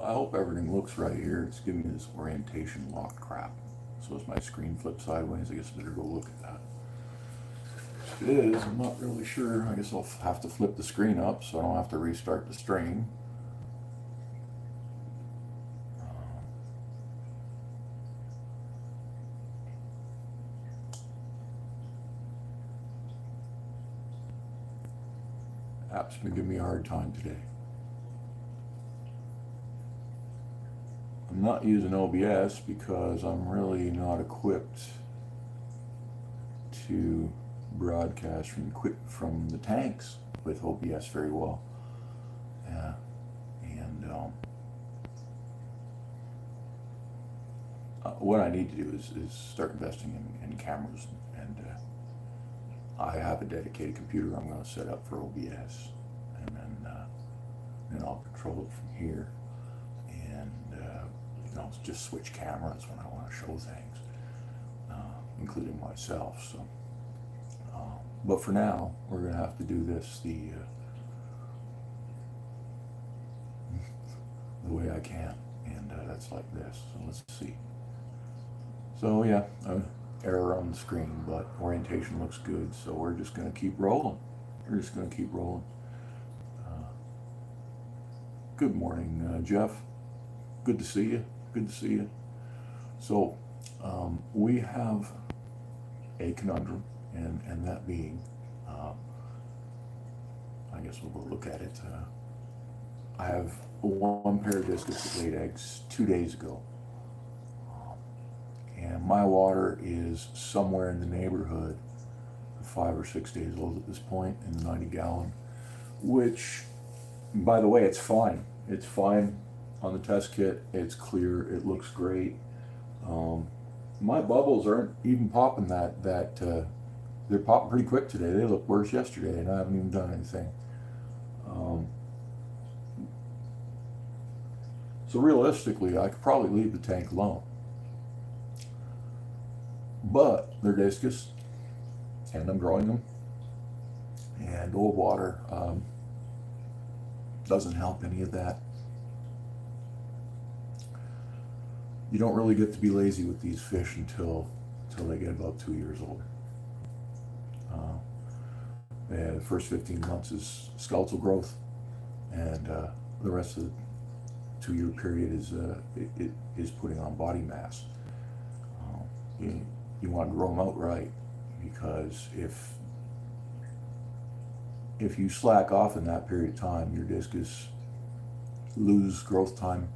I hope everything looks right here. It's giving me this orientation lock crap. So as my screen flips sideways, I guess I better go look at that. If it is, I'm not really sure. I guess I'll have to flip the screen up so I don't have to restart the stream. App's been giving me a hard time today. I'm not using OBS because I'm really not equipped to broadcast from the tanks with OBS very well. What I need to do is start investing in cameras, and I have a dedicated computer I'm going to set up for OBS, and then I'll control it from here, and just switch cameras when I want to show things, including myself. So, but for now, we're going to have to do this the way I can, and that's like this. So let's see. So yeah, error on the screen, but orientation looks good. So we're just going to keep rolling. Good morning, Jeff. Good to see you. So we have a conundrum, and that being, I guess we'll go look at it. I have one pair of discus that laid eggs 2 days ago. And my water is somewhere in the neighborhood of 5 or 6 days old at this point in the 90-gallon, which, by the way, it's fine. It's fine on the test kit. It's clear. It looks great. My bubbles aren't even popping they're popping pretty quick today. They look worse yesterday, and I haven't even done anything. So realistically, I could probably leave the tank alone. But they're discus, and I'm growing them, and old water doesn't help any of that. You don't really get to be lazy with these fish until they get about 2 years old. The first 15 months is skeletal growth, and the rest of the 2-year period is putting on body mass. You want to grow them out right, because if you slack off in that period of time, your discus lose growth time,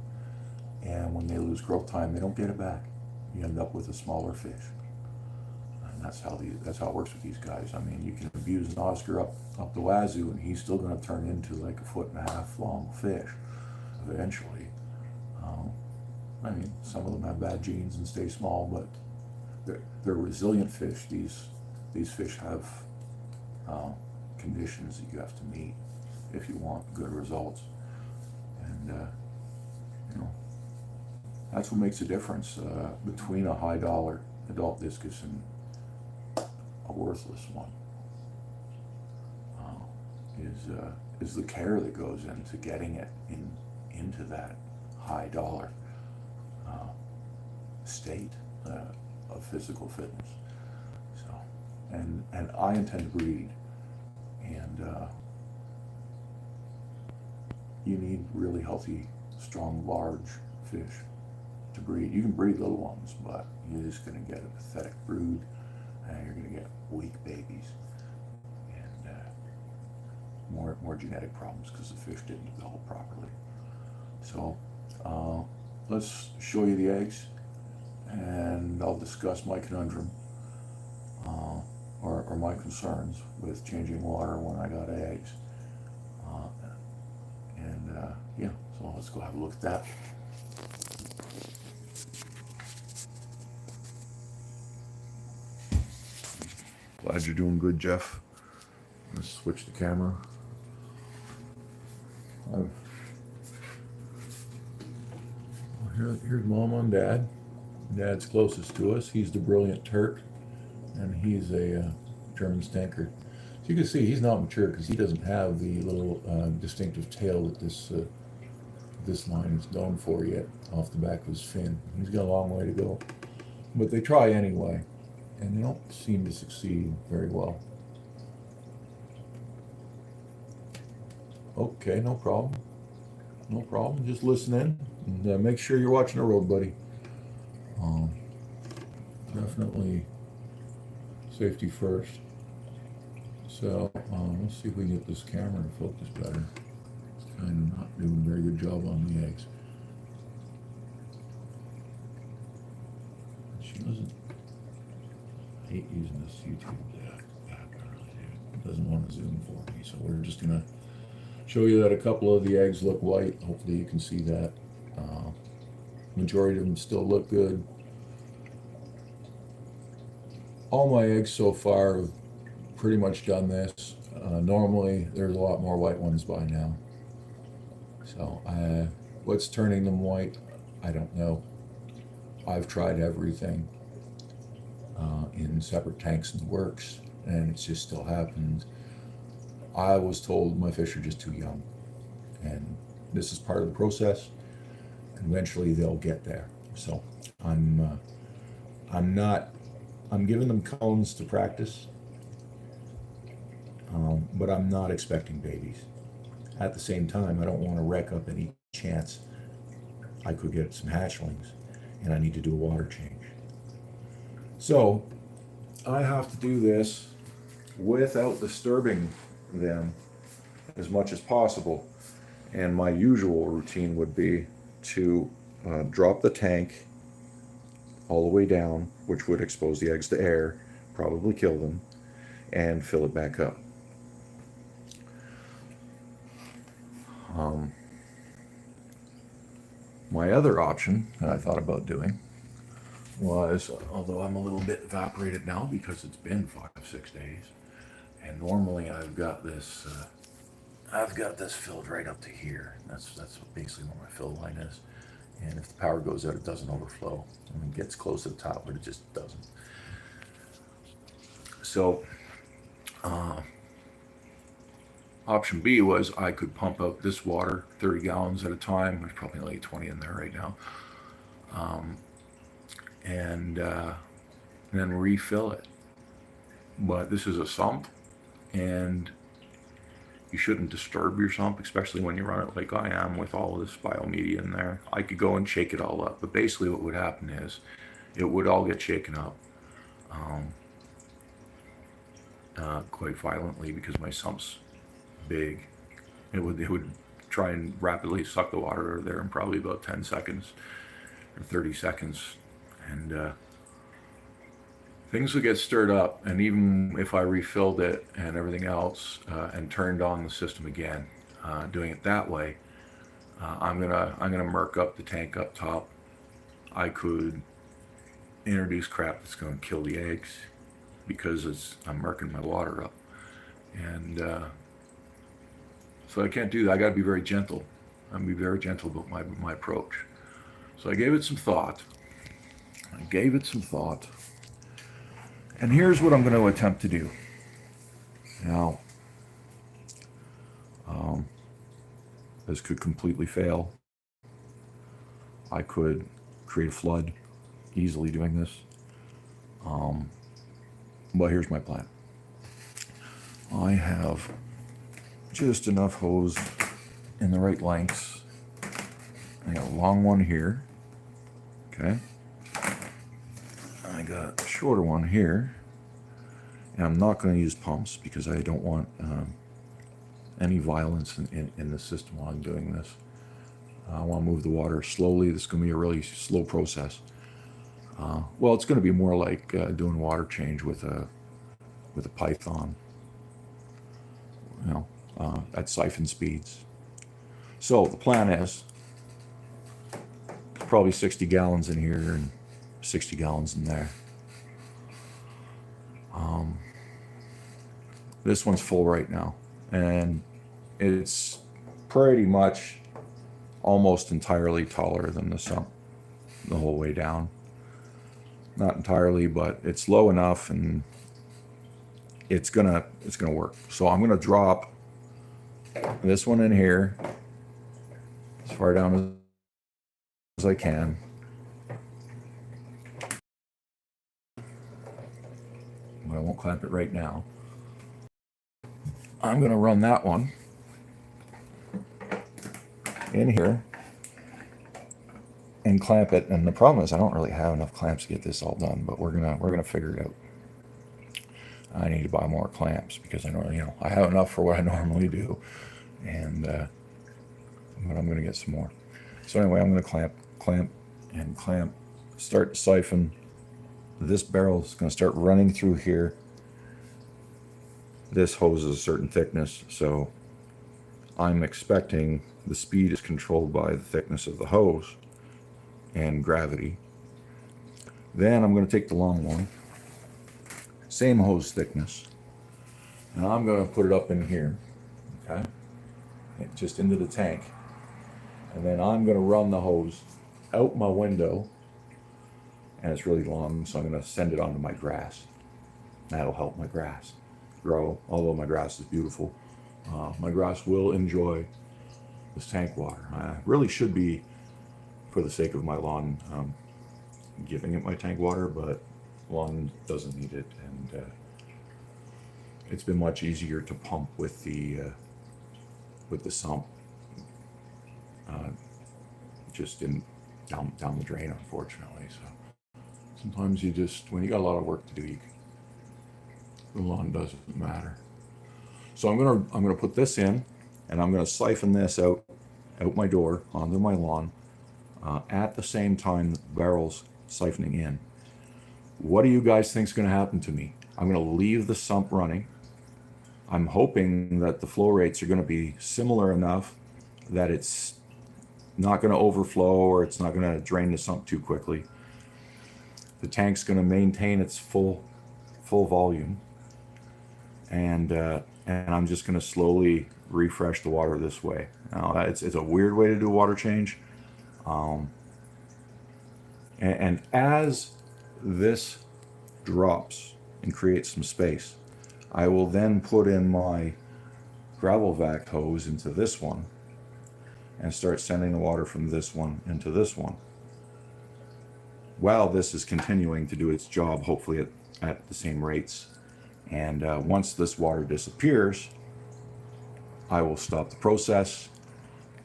and when they lose growth time, they don't get it back. You end up with a smaller fish, and that's how it works with these guys. I mean, you can abuse an Oscar up the wazoo, and he's still going to turn into like a 1.5 foot long fish eventually. I mean, some of them have bad genes and stay small, but they're resilient fish. These fish have conditions that you have to meet if you want good results, and that's what makes a difference between a high dollar adult discus and a worthless one. Is the care that goes into getting it into that high dollar state of physical fitness. So, and I intend to breed, and you need really healthy, strong, large fish to breed. You can breed little ones, but you're just going to get a pathetic brood, and you're going to get weak babies, and more genetic problems because the fish didn't develop properly. So let's show you the eggs, and I'll discuss my conundrum or my concerns with changing water when I got eggs. Yeah, so let's go have a look at that. Glad you're doing good, Jeff. Let's switch the camera. Here's Mom and Dad. Dad's closest to us. He's the brilliant Turk, and he's a German Stanker. So you can see he's not mature because he doesn't have the little distinctive tail that this line is known for yet off the back of his fin. He's got a long way to go. But they try anyway, and they don't seem to succeed very well. Okay, no problem. No problem. Just listen in and make sure you're watching the road, buddy. Definitely safety first. So let's see if we can get this camera to focus better. It's kind of not doing a very good job on the eggs. She doesn't. I hate using this YouTube app. I really do. It doesn't want to zoom for me, so we're just gonna show you that a couple of the eggs look white. Hopefully you can see that. Majority of them still look good. All my eggs so far have pretty much done this. Normally there's a lot more white ones by now. So what's turning them white, I don't know. I've tried everything in separate tanks in the works, and it just still happens. I was told my fish are just too young, and this is part of the process, and eventually they'll get there. So I'm giving them cones to practice, but I'm not expecting babies. At the same time, I don't want to wreck up any chance I could get some hatchlings, and I need to do a water change. So I have to do this without disturbing them as much as possible. And my usual routine would be to drop the tank all the way down, which would expose the eggs to air, probably kill them, and fill it back up. My other option that I thought about doing was, although I'm a little bit evaporated now because it's been 5-6 days, and normally I've got this filled right up to here. That's basically where my fill line is. And if the power goes out, it doesn't overflow. I mean, it gets close to the top, but it just doesn't. So, option B was I could pump out this water 30 gallons at a time. There's probably only 20 in there right now. And then refill it. But this is a sump, and you shouldn't disturb your sump, especially when you run it like I am with all of this biomedia in there. I could go and shake it all up, but basically what would happen is it would all get shaken up quite violently because my sump's big. It would try and rapidly suck the water out of there in probably about 10 seconds or 30 seconds. And things would get stirred up, and even if I refilled it and everything else and turned on the system again, doing it that way, I'm gonna murk up the tank up top. I could introduce crap that's gonna kill the eggs because I'm murking my water up, and so I can't do that. I got to be very gentle. I'm gonna be very gentle about my approach. So I gave it some thought. And here's what I'm going to attempt to do. Now, this could completely fail. I could create a flood easily doing this. But here's my plan. I have just enough hose in the right lengths. I got a long one here. Okay. I got a shorter one here, and I'm not going to use pumps because I don't want any violence in the system while I'm doing this. I want to move the water slowly. This is going to be a really slow process. Well, it's going to be more like doing water change with a python, at siphon speeds. So the plan is probably 60 gallons in here and 60 gallons in there. This one's full right now, and it's pretty much almost entirely taller than the sump the whole way down. Not entirely, but it's low enough, and it's gonna work. So I'm gonna drop this one in here, as far down as I can. But I won't clamp it right now. I'm going to run that one in here and clamp it. And the problem is I don't really have enough clamps to get this all done, but we're gonna figure it out. I need to buy more clamps because I know, I have enough for what I normally do, and but I'm gonna get some more. So anyway, I'm gonna clamp, start to siphon. This barrel is gonna start running through here. This hose is a certain thickness, so I'm expecting the speed is controlled by the thickness of the hose and gravity. Then I'm going to take the long one, same hose thickness, and I'm going to put it up in here, okay, just into the tank, and then I'm going to run the hose out my window, and it's really long, so I'm going to send it onto my grass. That'll help my grass grow, although my grass is beautiful. My grass will enjoy this tank water. I really should be, for the sake of my lawn, giving it my tank water, but lawn doesn't need it, and it's been much easier to pump with the sump, just down the drain, unfortunately. So sometimes you just, when you got a lot of work to do, the lawn doesn't matter. So I'm gonna put this in, and I'm gonna siphon this out my door onto my lawn at the same time the barrel's siphoning in. What do you guys think is going to happen to me? I'm going to leave the sump running. I'm hoping that the flow rates are going to be similar enough that it's not going to overflow or it's not going to drain the sump too quickly. The tank's going to maintain its full volume, and I'm just going to slowly refresh the water this way. Now, it's a weird way to do a water change. And as this drops and creates some space, I will then put in my gravel vac hose into this one and start sending the water from this one into this one, while this is continuing to do its job, hopefully at the same rates. And once this water disappears, I will stop the process,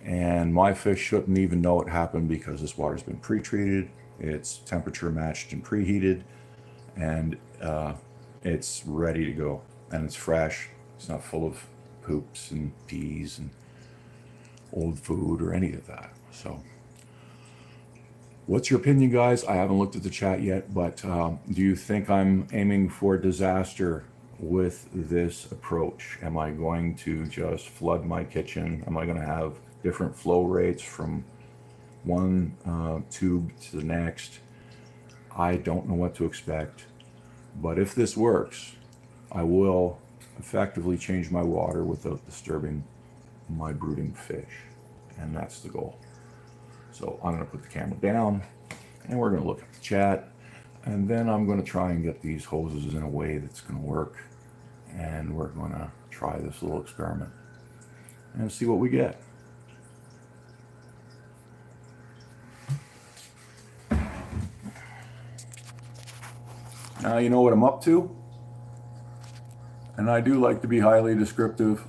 and my fish shouldn't even know it happened because this water's been pre-treated, it's temperature matched and preheated, and it's ready to go, and it's fresh. It's not full of poops and peas and old food or any of that. So what's your opinion, guys? I haven't looked at the chat yet, but do you think I'm aiming for disaster with this approach? Am I going to just flood my kitchen? Am I going to have different flow rates from one tube to the next? I don't know what to expect, but if this works, I will effectively change my water without disturbing my brooding fish, and that's the goal. So I'm going to put the camera down, and we're going to look at the chat, and then I'm going to try and get these hoses in a way that's going to work, and we're going to try this little experiment and see what we get. Now you know what I'm up to, and I do like to be highly descriptive.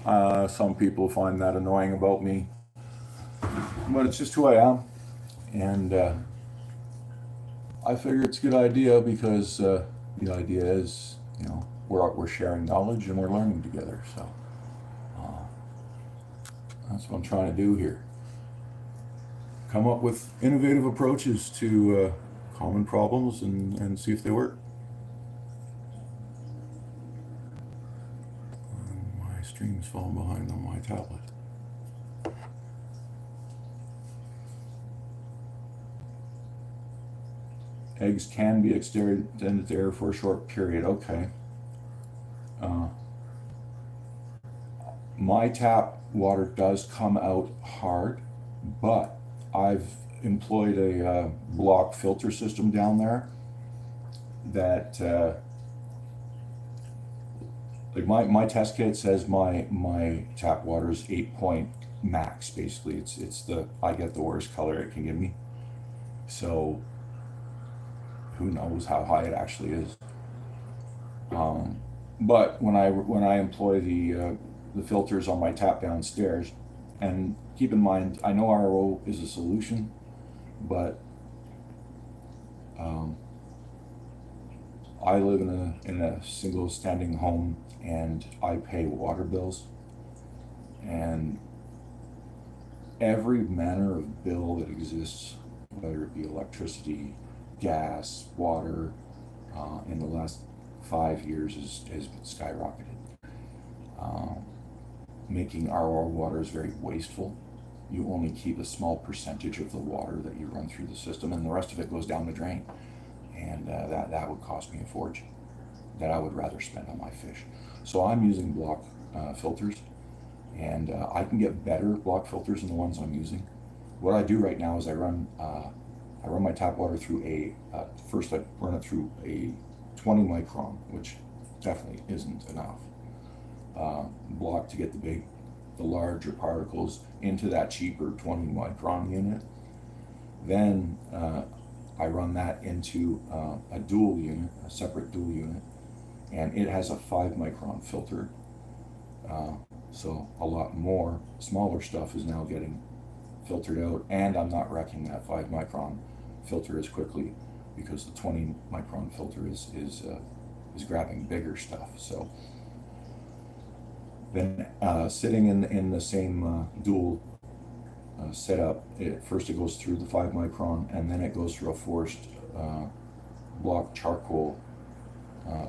Some people find that annoying about me, but it's just who I am, and I figure it's a good idea because the idea is, we're sharing knowledge and we're learning together. So that's what I'm trying to do here. Come up with innovative approaches to common problems and see if they work. My stream's falling behind on my tablet. Eggs can be extended to air for a short period. Okay. My tap water does come out hard, but I've employed a block filter system down there that, like my test kit says my tap water is 8.8 max. Basically, I get the worst color it can give me. So who knows how high it actually is. But when I employ the filters on my tap downstairs, and keep in mind, I know RO is a solution, but I live in a single standing home, and I pay water bills, and every manner of bill that exists, whether it be electricity, gas, water, in the last 5 years has skyrocketed, making our water is very wasteful. You only keep a small percentage of the water that you run through the system, and the rest of it goes down the drain. And that would cost me a fortune that I would rather spend on my fish. So I'm using block filters, and I can get better block filters than the ones I'm using. What I do right now is I run my tap water through first I run it through a 20 micron, which definitely isn't enough, block to get the larger particles into that cheaper 20 micron unit. Then I run that into a dual unit, a separate dual unit, and it has a 5 micron filter. So a lot more smaller stuff is now getting filtered out, and I'm not wrecking that 5 micron filter as quickly because the 20 micron filter is grabbing bigger stuff. So then sitting in the same dual setup, first it goes through the 5 micron, and then it goes through a forced block charcoal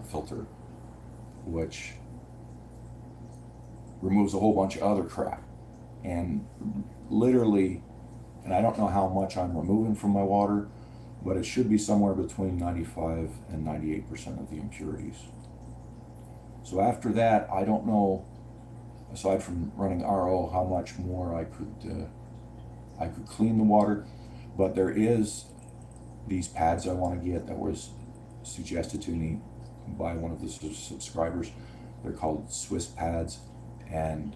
filter, which removes a whole bunch of other crap. And literally, and I don't know how much I'm removing from my water, but it should be somewhere between 95 and 98% of the impurities. So after that, I don't know, aside from running RO, how much more I could clean the water. But there is these pads I want to get that was suggested to me by one of the subscribers. They're called Swiss pads, and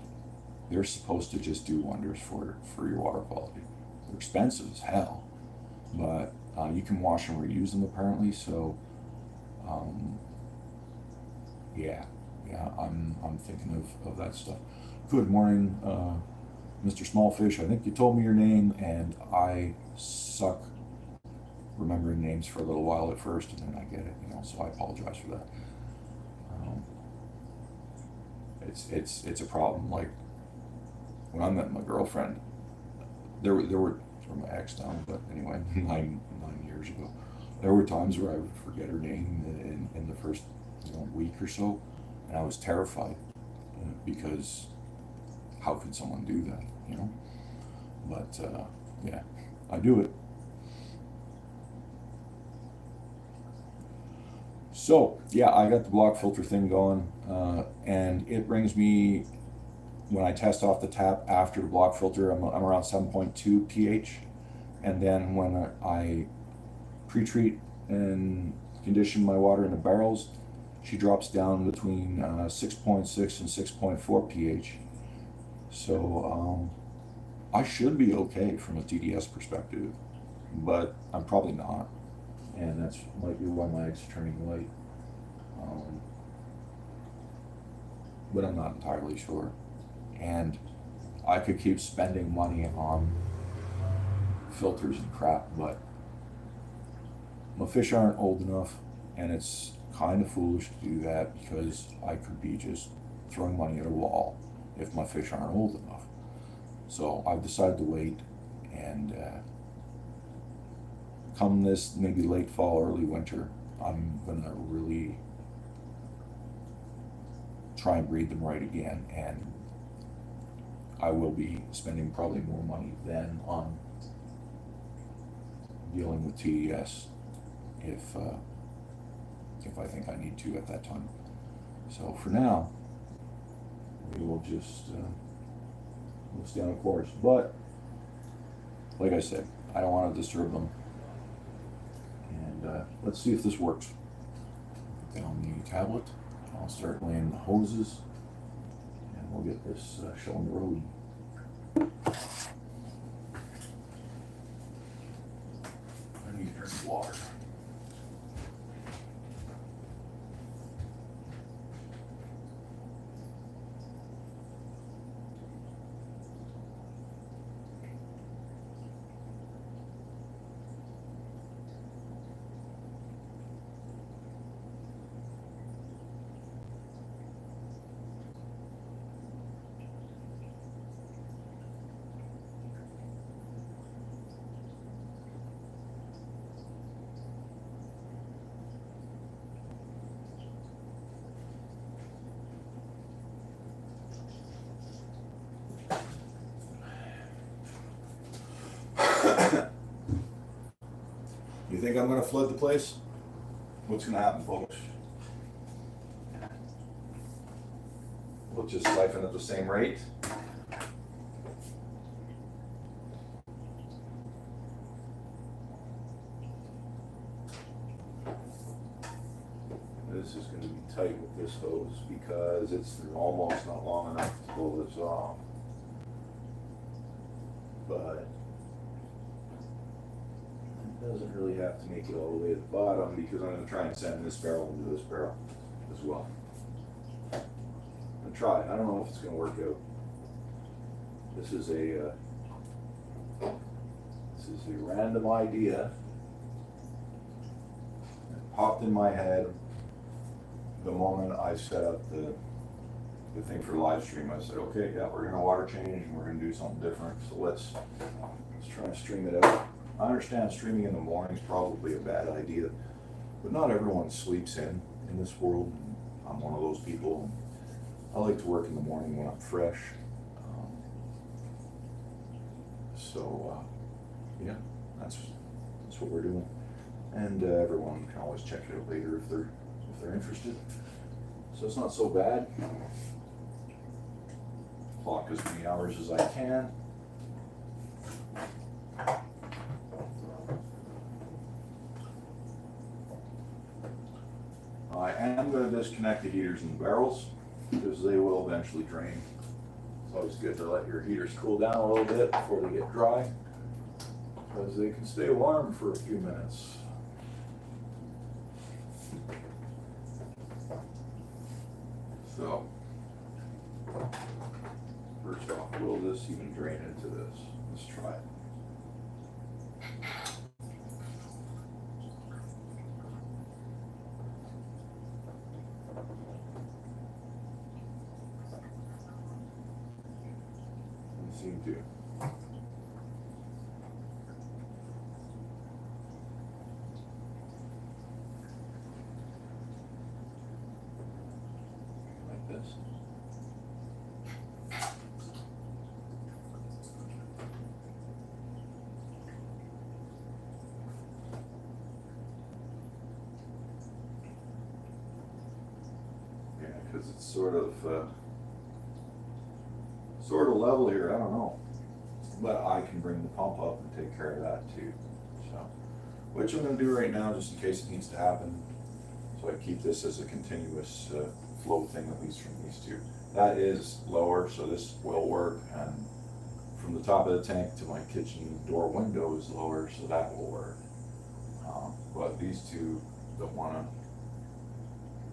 they're supposed to just do wonders for your water quality. They're expensive as hell, but you can wash and reuse them apparently. So yeah, I'm thinking of that stuff. Good morning, Mr. Smallfish. I think you told me your name, and I suck remembering names for a little while at first, and then I get it, so I apologize for that. It's a problem. Like when I met my girlfriend, there were, or my ex now, but anyway, nine years ago, there were times where I would forget her name in the first week or so, and I was terrified because how could someone do that, But yeah, I do it. So yeah, I got the block filter thing going, and it brings me, when I test off the tap after the block filter, I'm around 7.2 pH, and then when I pre-treat and condition my water in the barrels, she drops down between 6.6 and 6.4 pH. So I should be okay from a TDS perspective, but I'm probably not, and that's might be why my eggs are turning white. But I'm not entirely sure. And I could keep spending money on filters and crap, but my fish aren't old enough, and it's kind of foolish to do that because I could be just throwing money at a wall if my fish aren't old enough. So I've decided to wait, and come this maybe late fall, early winter, I'm gonna really try and breed them right again, and I will be spending probably more money then on dealing with TDS if I think I need to at that time. So for now, we will just we'll stay on a course. But like I said, I don't want to disturb them, and let's see if this works. Put that on the tablet. I'll start laying the hoses, and we'll get this show on the road. I need to drink water. You think I'm going to flood the place? What's going to happen, folks? We'll just siphon at the same rate. This is going to be tight with this hose because it's almost not long enough to pull this off. But it doesn't really have to make it all the way to the bottom because I'm going to try and send this barrel into this barrel as well. I'm try. I don't know if it's going to work out. This is a random idea. It popped in my head the moment I set up the thing for the live stream. I said, okay, yeah, we're gonna water change and we're gonna do something different. So let's try and stream it out. I understand streaming in the morning is probably a bad idea, but not everyone sleeps in this world. I'm one of those people. I like to work in the morning when I'm fresh. Yeah, that's what we're doing. And everyone can always check it out later if they're interested. So it's not so bad. Clock as many hours as I can. I am going to disconnect the heaters and the barrels because they will eventually drain. It's always good to let your heaters cool down a little bit before they get dry because they can stay warm for a few minutes. So, first off, will this even drain into this? Let's try it. Doesn't seem to. Like this. Yeah, because it's sort of level here. I don't know, but I can bring the pump up and take care of that too. So, which I'm going to do right now, just in case it needs to happen. So I keep this as a continuous flow thing, at least from these two. That is lower, so this will work. And from the top of the tank to my kitchen door window is lower, so that will work. But these two doesn't want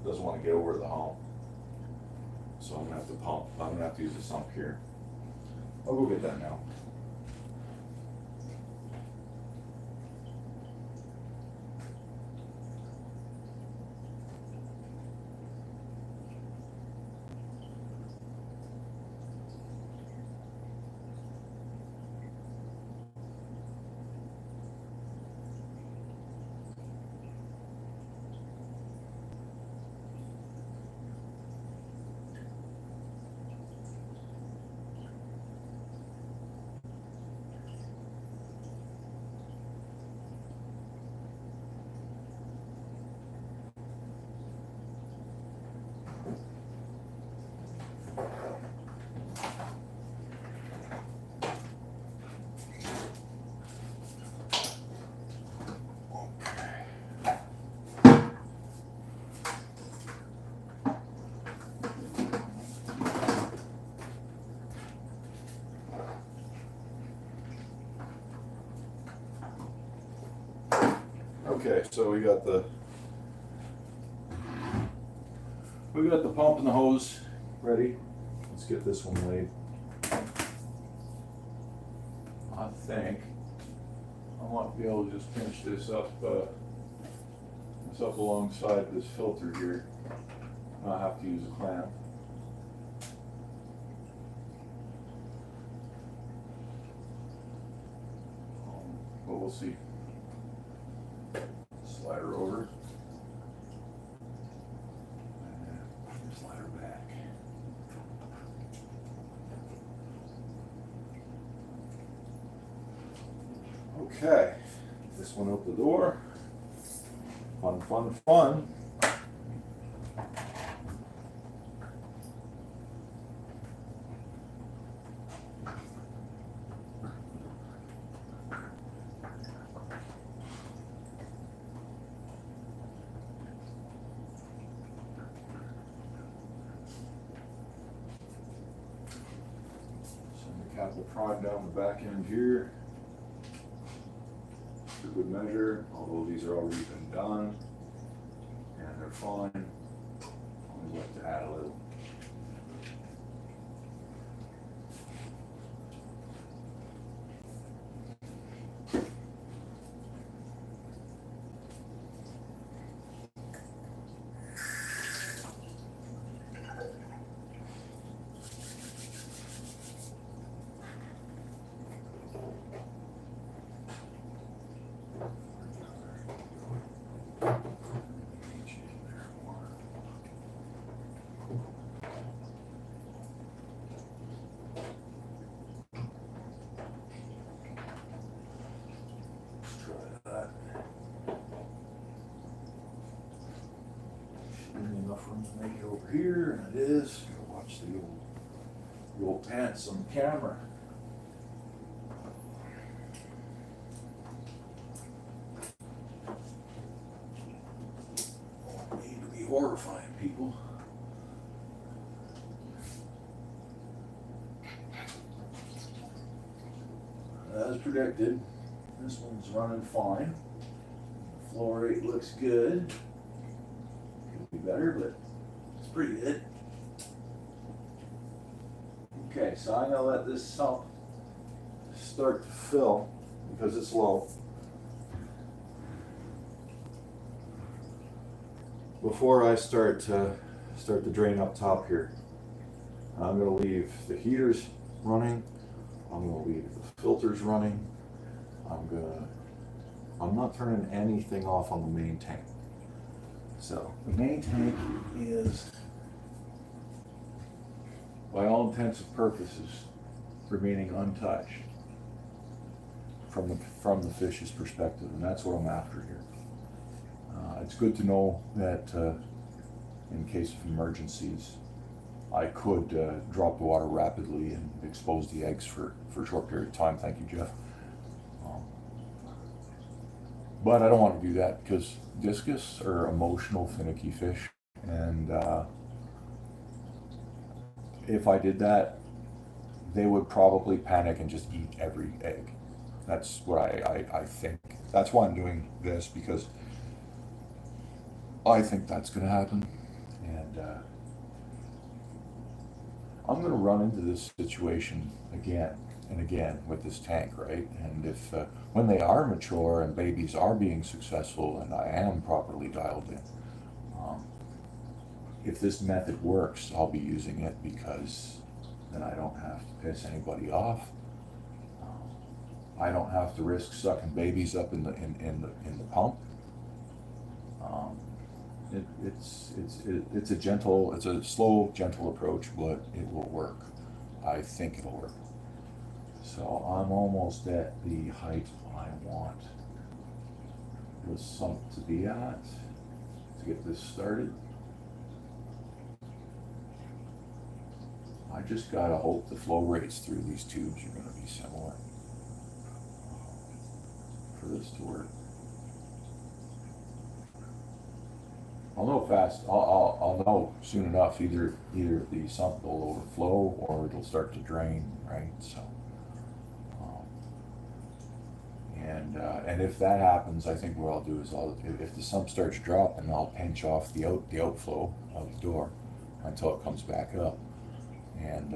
to get over the hump. So I'm gonna have to pump. I'm gonna have to use the sump here. I'll go get that now. Okay, so we got the pump and the hose ready. Let's get this one laid. I think I might be able to just pinch this up alongside this filter here. I'll have to use a clamp. But we'll see. Slide her over. And slide her back. Okay. This one out the door. Fun, fun, fun. Cap will prime down the back end here for good measure, although these are already been done and they're fine. I'd like to add a little. Enough room to make it over here, and it is. Gotta watch the old pants on the camera. Don't need to be horrifying people. As predicted, this one's running fine. The flow rate looks good. Be better, but it's pretty good. Okay, so I'm gonna let this sump start to fill because it's low. Before I start to drain up top here, I'm gonna leave the heaters running. I'm gonna leave the filters running. I'm not turning anything off on the main tank. So the main tank is, by all intents and purposes, remaining untouched from the fish's perspective, and that's what I'm after here. It's good to know that in case of emergencies, I could drop the water rapidly and expose the eggs for a short period of time. Thank you, Jeff. But I don't want to do that because discus are emotional, finicky fish, and if I did that, they would probably panic and just eat every egg. That's what I think. That's why I'm doing this, because I think that's going to happen, and I'm going to run into this situation again and again with this tank, right? And if when they are mature and babies are being successful and I am properly dialed in, if this method works, I'll be using it, because then I don't have to piss anybody off. I don't have to risk sucking babies up in the pump. It's a slow, gentle approach, but it will work. I think it'll work. So I'm almost at the height I want the sump to be at to get this started. I just gotta hope the flow rates through these tubes are gonna be similar for this to work. I'll know fast. I'll know soon enough. Either the sump will overflow or it'll start to drain, right? So, and And if that happens, I think what I'll do is if the sump starts dropping, I'll pinch off the outflow of the door until it comes back up, and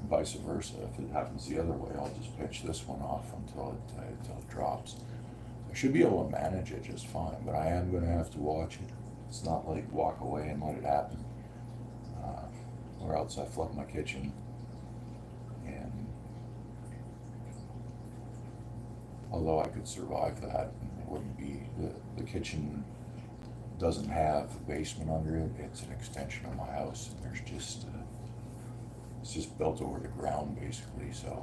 vice versa. If it happens the other way, I'll just pinch this one off until it drops. I should be able to manage it just fine, but I am going to have to watch it. It's not like walk away and let it happen, or else I flood my kitchen. And although I could survive that, it wouldn't be the kitchen doesn't have a basement under it. It's an extension of my house, and there's just it's just built over the ground basically. So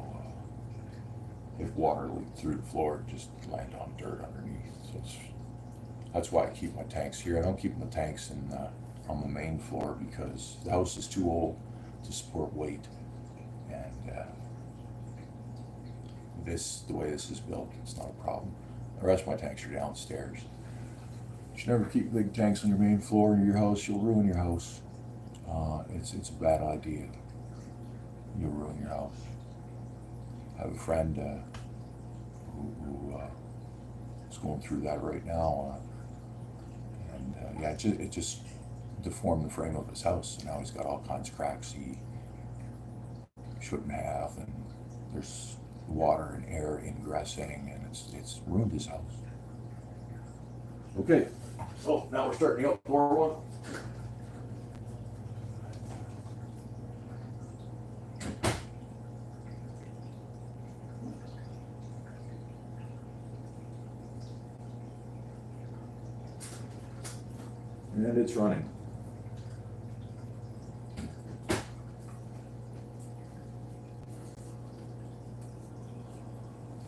if water leaked through the floor, it just land on dirt underneath. So that's why I keep my tanks here. I don't keep my tanks on the main floor because the house is too old to support weight, and the way this is built, it's not a problem. The rest of my tanks are downstairs. You should never keep big tanks on your main floor in your house. You'll ruin your house. It's a bad idea. You'll ruin your house. I have a friend who is going through that right now, and yeah, it just deformed the frame of his house. And now he's got all kinds of cracks he shouldn't have, and there's water and air ingressing, and it's ruined his house. Okay, so now we're starting the outdoor one. And it's running.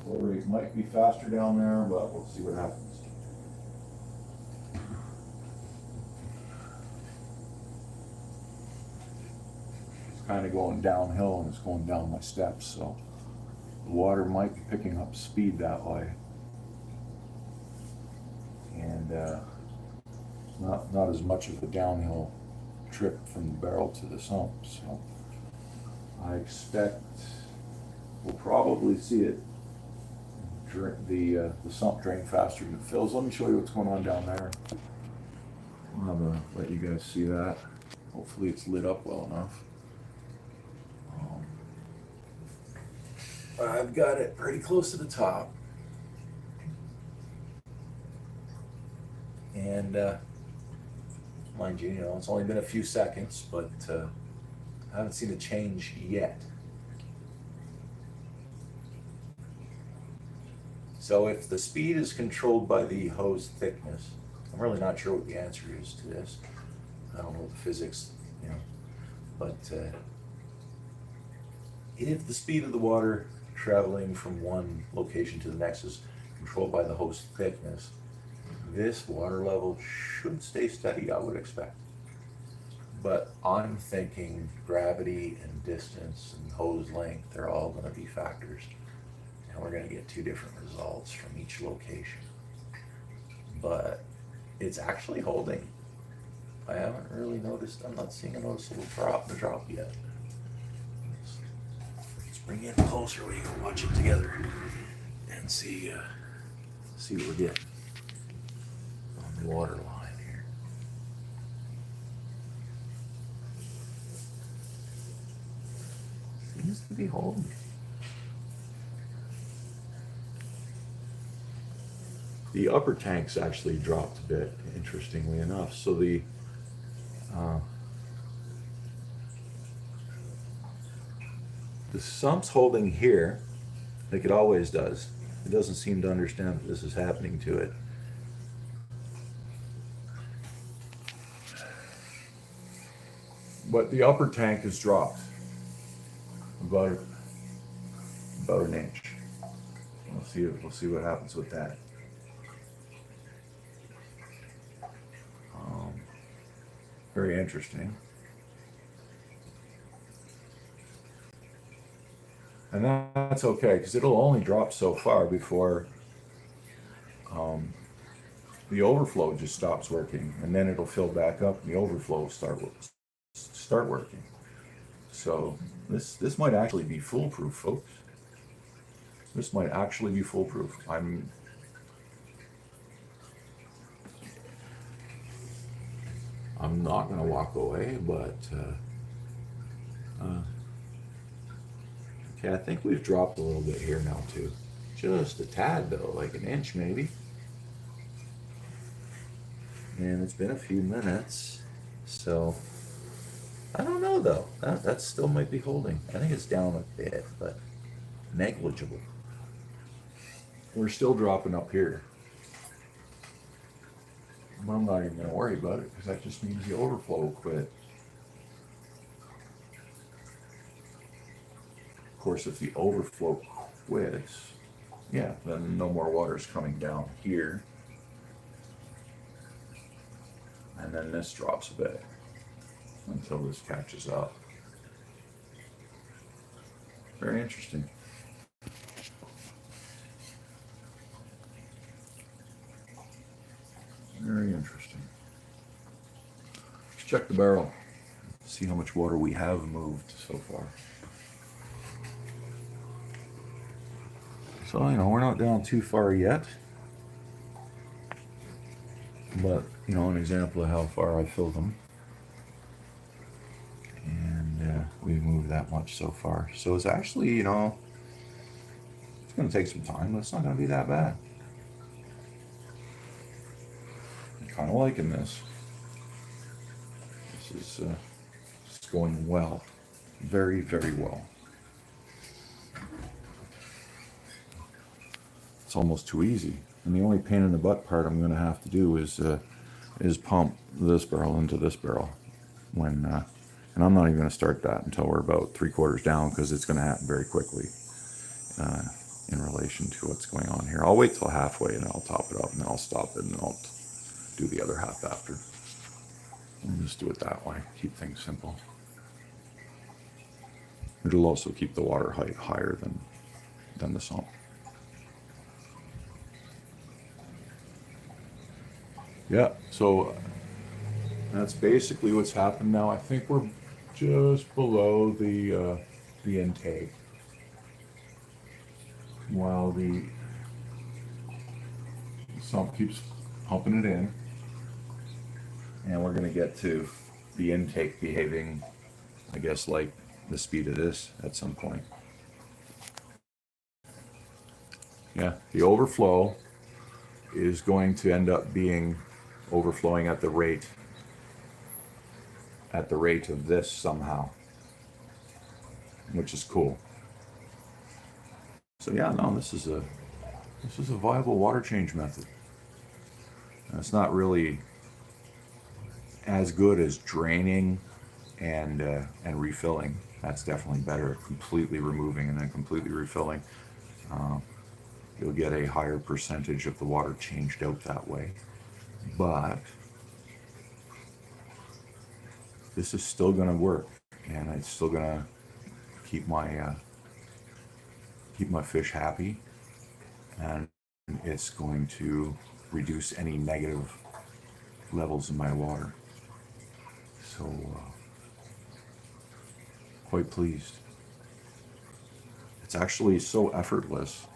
Flow rate might be faster down there, but we'll see what happens. It's kind of going downhill and it's going down my steps, so the water might be picking up speed that way. And not as much of a downhill trip from the barrel to the sump. So I expect we'll probably see it the sump drain faster than it fills. Let me show you what's going on down there. I'll let you guys see that. Hopefully it's lit up well enough. I've got it pretty close to the top. And mind you, it's only been a few seconds, but I haven't seen a change yet. So if the speed is controlled by the hose thickness, I'm really not sure what the answer is to this. I don't know the physics, but if the speed of the water traveling from one location to the next is controlled by the hose thickness, this water level should stay steady, I would expect. But I'm thinking gravity and distance and hose length, they're all going to be factors. And we're going to get two different results from each location. But it's actually holding. I haven't really noticed, I'm not seeing a noticeable drop yet. Let's bring it closer, we can watch it together and see what we get on the water line here. Seems to be holding. The upper tanks actually dropped a bit, interestingly enough. So the sump's holding here, like it always does. It doesn't seem to understand that this is happening to it. But the upper tank has dropped about an inch. We'll see what happens with that. Very interesting. And that's okay, because it'll only drop so far before the overflow just stops working, and then it'll fill back up and the overflow will start working. So this might actually be foolproof, folks. This might actually be foolproof. I'm I'm not going to walk away, but okay, I think we've dropped a little bit here now too. Just a tad though, like an inch maybe. And it's been a few minutes, so I don't know though. That still might be holding. I think it's down a bit, but negligible. We're still dropping up here. But I'm not even going to worry about it because that just means the overflow will quit. Of course, if the overflow quits, yeah, then no more water is coming down here. And then this drops a bit until this catches up. Very interesting. Very interesting. Let's check the barrel. See how much water we have moved so far. So, we're not down too far yet. But, an example of how far I filled them. And we've moved that much so far. So it's actually, it's going to take some time, but it's not going to be that bad. I'm kind of liking this. This is it's going well. Very, very well. It's almost too easy. And the only pain in the butt part I'm going to have to do is pump this barrel into this barrel. And I'm not even going to start that until we're about 3/4 down because it's going to happen very quickly in relation to what's going on here. I'll wait till halfway and I'll top it up and then I'll stop it and then I'll do the other half after. And just do it that way. Keep things simple. It'll also keep the water height higher than the sump. Yeah, so that's basically what's happened now. I think we're just below the intake, while the sump keeps pumping it in, and we're gonna get to the intake behaving, I guess, like the speed of this at some point. Yeah, the overflow is going to end up being overflowing at the rate of this somehow, which is cool. So yeah, no, this is a viable water change method. It's not really as good as draining and refilling. That's definitely better. Completely removing and then completely refilling. You'll get a higher percentage of the water changed out that way. But this is still going to work, and it's still going to keep my fish happy, and it's going to reduce any negative levels in my water. So quite pleased. It's actually so effortless.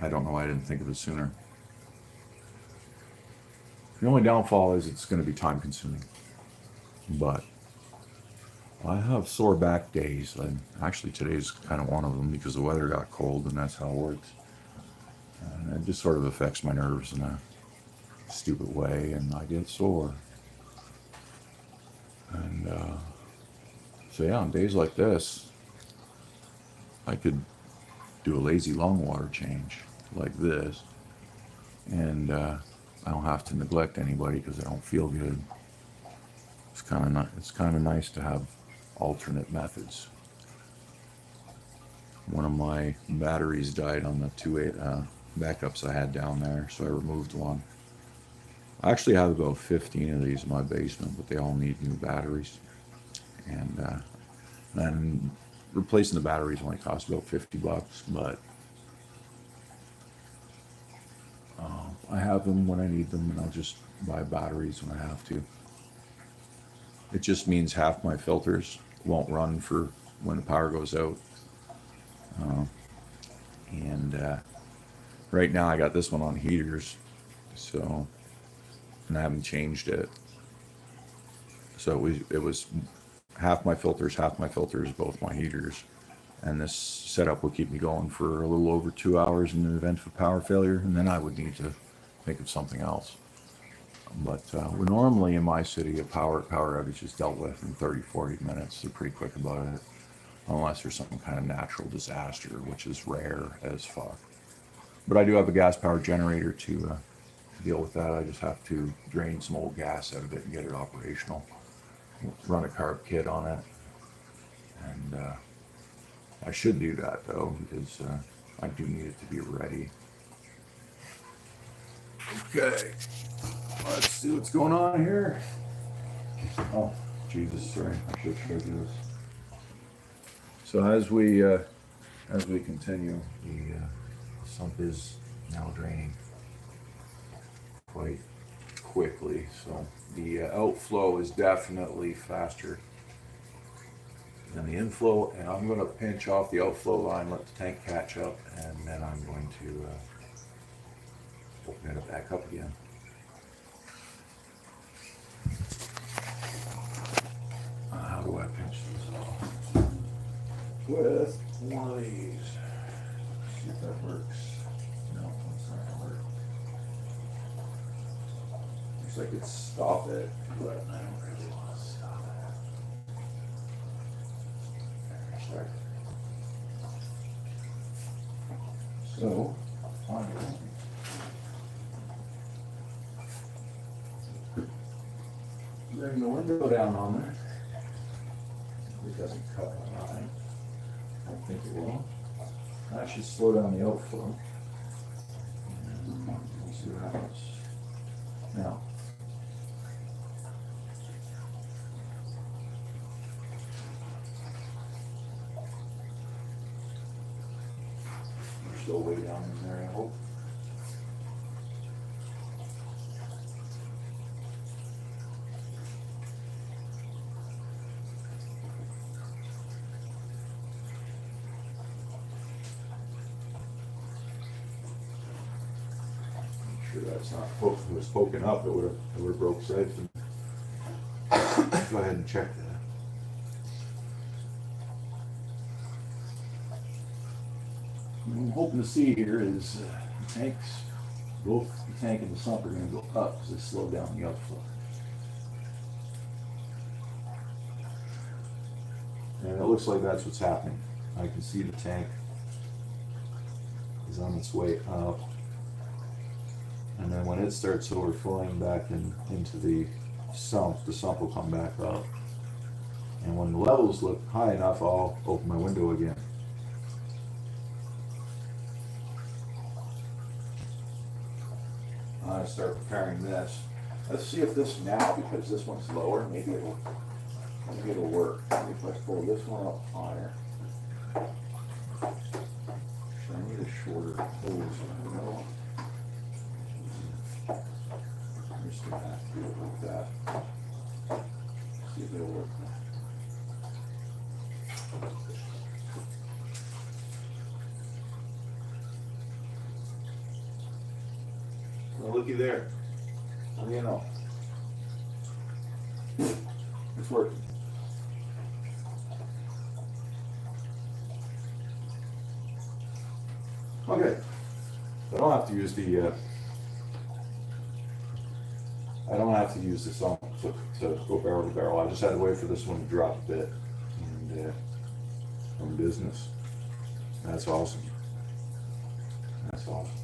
I don't know why I didn't think of it sooner. The only downfall is it's going to be time consuming. But I have sore back days, and actually today's kind of one of them because the weather got cold and that's how it works. And it just sort of affects my nerves in a stupid way, and I get sore. And so yeah, on days like this, I could do a lazy long water change like this, and I don't have to neglect anybody because I don't feel good. It's kind of nice to have alternate methods. One of my batteries died on the 2.8 backups I had down there, so I removed one. I actually have about 15 of these in my basement, but they all need new batteries. And then replacing the batteries only costs about $50, but I have them when I need them, and I'll just buy batteries when I have to. It just means half my filters won't run for when the power goes out. And Right now I got this one on heaters, so, and I haven't changed it. So it was half my filters, both my heaters. And this setup would keep me going for a little over 2 hours in the event of a power failure, and then I would need to think of something else. But we're normally in my city, a power outage is dealt with in 30, 40 minutes. They're pretty quick about it, unless there's some kind of natural disaster, which is rare as fuck. But I do have a gas powered generator to deal with that. I just have to drain some old gas out of it and get it operational. Run a carb kit on it, and I should do that though, because I do need it to be ready. Okay, let's see what's going on here. Oh, Jesus, sorry, I should show you this. So as we continue, the sump is now draining quite quickly. So the outflow is definitely faster than the inflow, and I'm going to pinch off the outflow line, let the tank catch up, and then I'm going to open it back up again. How do I pinch this off? With one of these. See if that works. No, it's not going to work. Looks like it's stop it, but I don't really want to stop it. There, so, finally, bring the window down on there. It doesn't cut my line. I don't think it will. That should slow down the outflow. We'll see what happens. Now, we're still way down in there, I hope. That's not if it was poking up, it would have broke siphon. Go ahead and check that. What I'm hoping to see here is the tanks, both the tank and the sump are going to go up because they slow down the outflow. And it looks like that's what's happening. I can see the tank is on its way up. And then when it starts overflowing back into the sump will come back up. And when the levels look high enough, I'll open my window again. I start preparing this. Let's see if this now, because this one's lower, maybe it'll work. Maybe if I pull this one up higher. So I need a shorter hose. I'm just going to have to do it like that. See if it'll work. Well, looky there. What do you know? It's working. Okay. I don't have to use the sump to go barrel to barrel. I just had to wait for this one to drop a bit, and from business. That's awesome. That's awesome.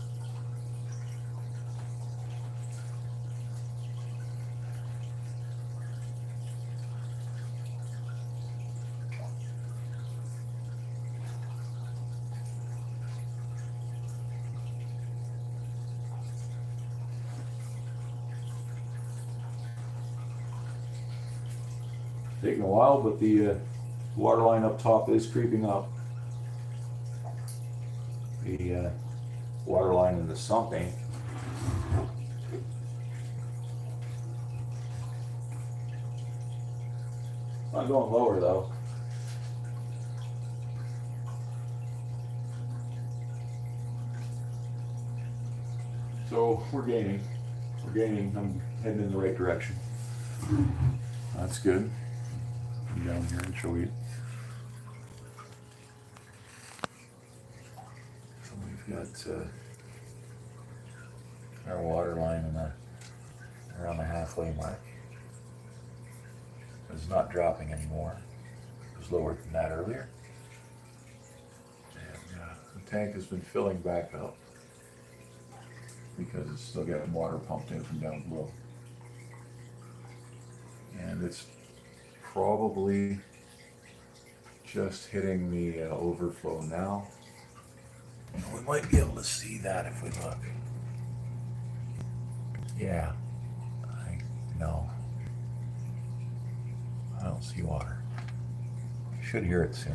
Taking a while, but the water line up top is creeping up. The water line in the sump ain't. Not going lower though. So we're gaining. We're gaining. I'm heading in the right direction. That's good. Come down here and show you. So we've got our water line around the halfway mark. It's not dropping anymore. It was lower than that earlier. And the tank has been filling back up because it's still getting water pumped in from down below. And it's probably just hitting the overflow now. And we might be able to see that if we look. Yeah, no, I don't see water. Should hear it soon.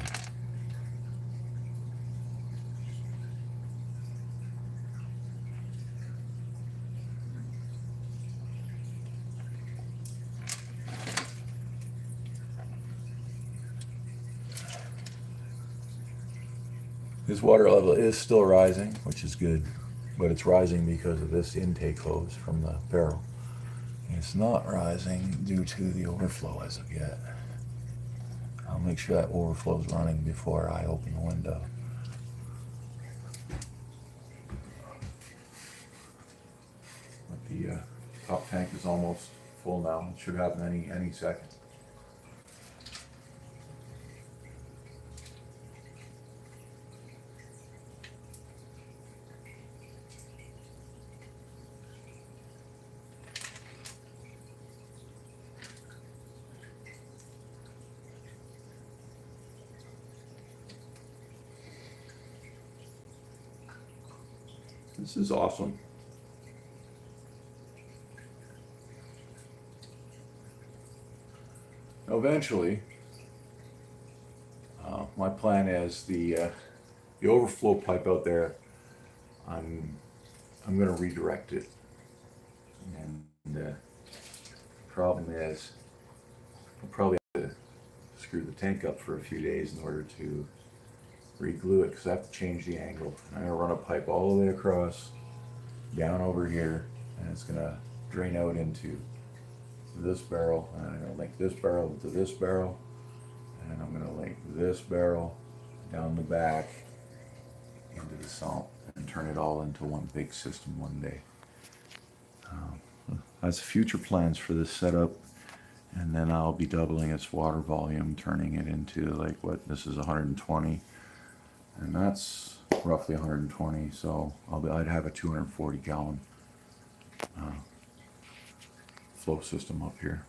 This water level is still rising, which is good, but it's rising because of this intake hose from the barrel. It's not rising due to the overflow as of yet. I'll make sure that overflow is running before I open the window. But the top tank is almost full now. It should happen any second. This is awesome. Eventually, my plan is the overflow pipe out there. I'm going to redirect it, and the problem is I'll probably have to screw the tank up for a few days in order to re-glue it because I have to change the angle. I'm going to run a pipe all the way across, down over here, and it's going to drain out into this barrel, and I'm going to link this barrel to this barrel, and I'm going to link this barrel down the back into the sump and turn it all into one big system one day. That's future plans for this setup, and then I'll be doubling its water volume, turning it into like what this is 120. And that's roughly 120, so I'd have a 240 gallon flow system up here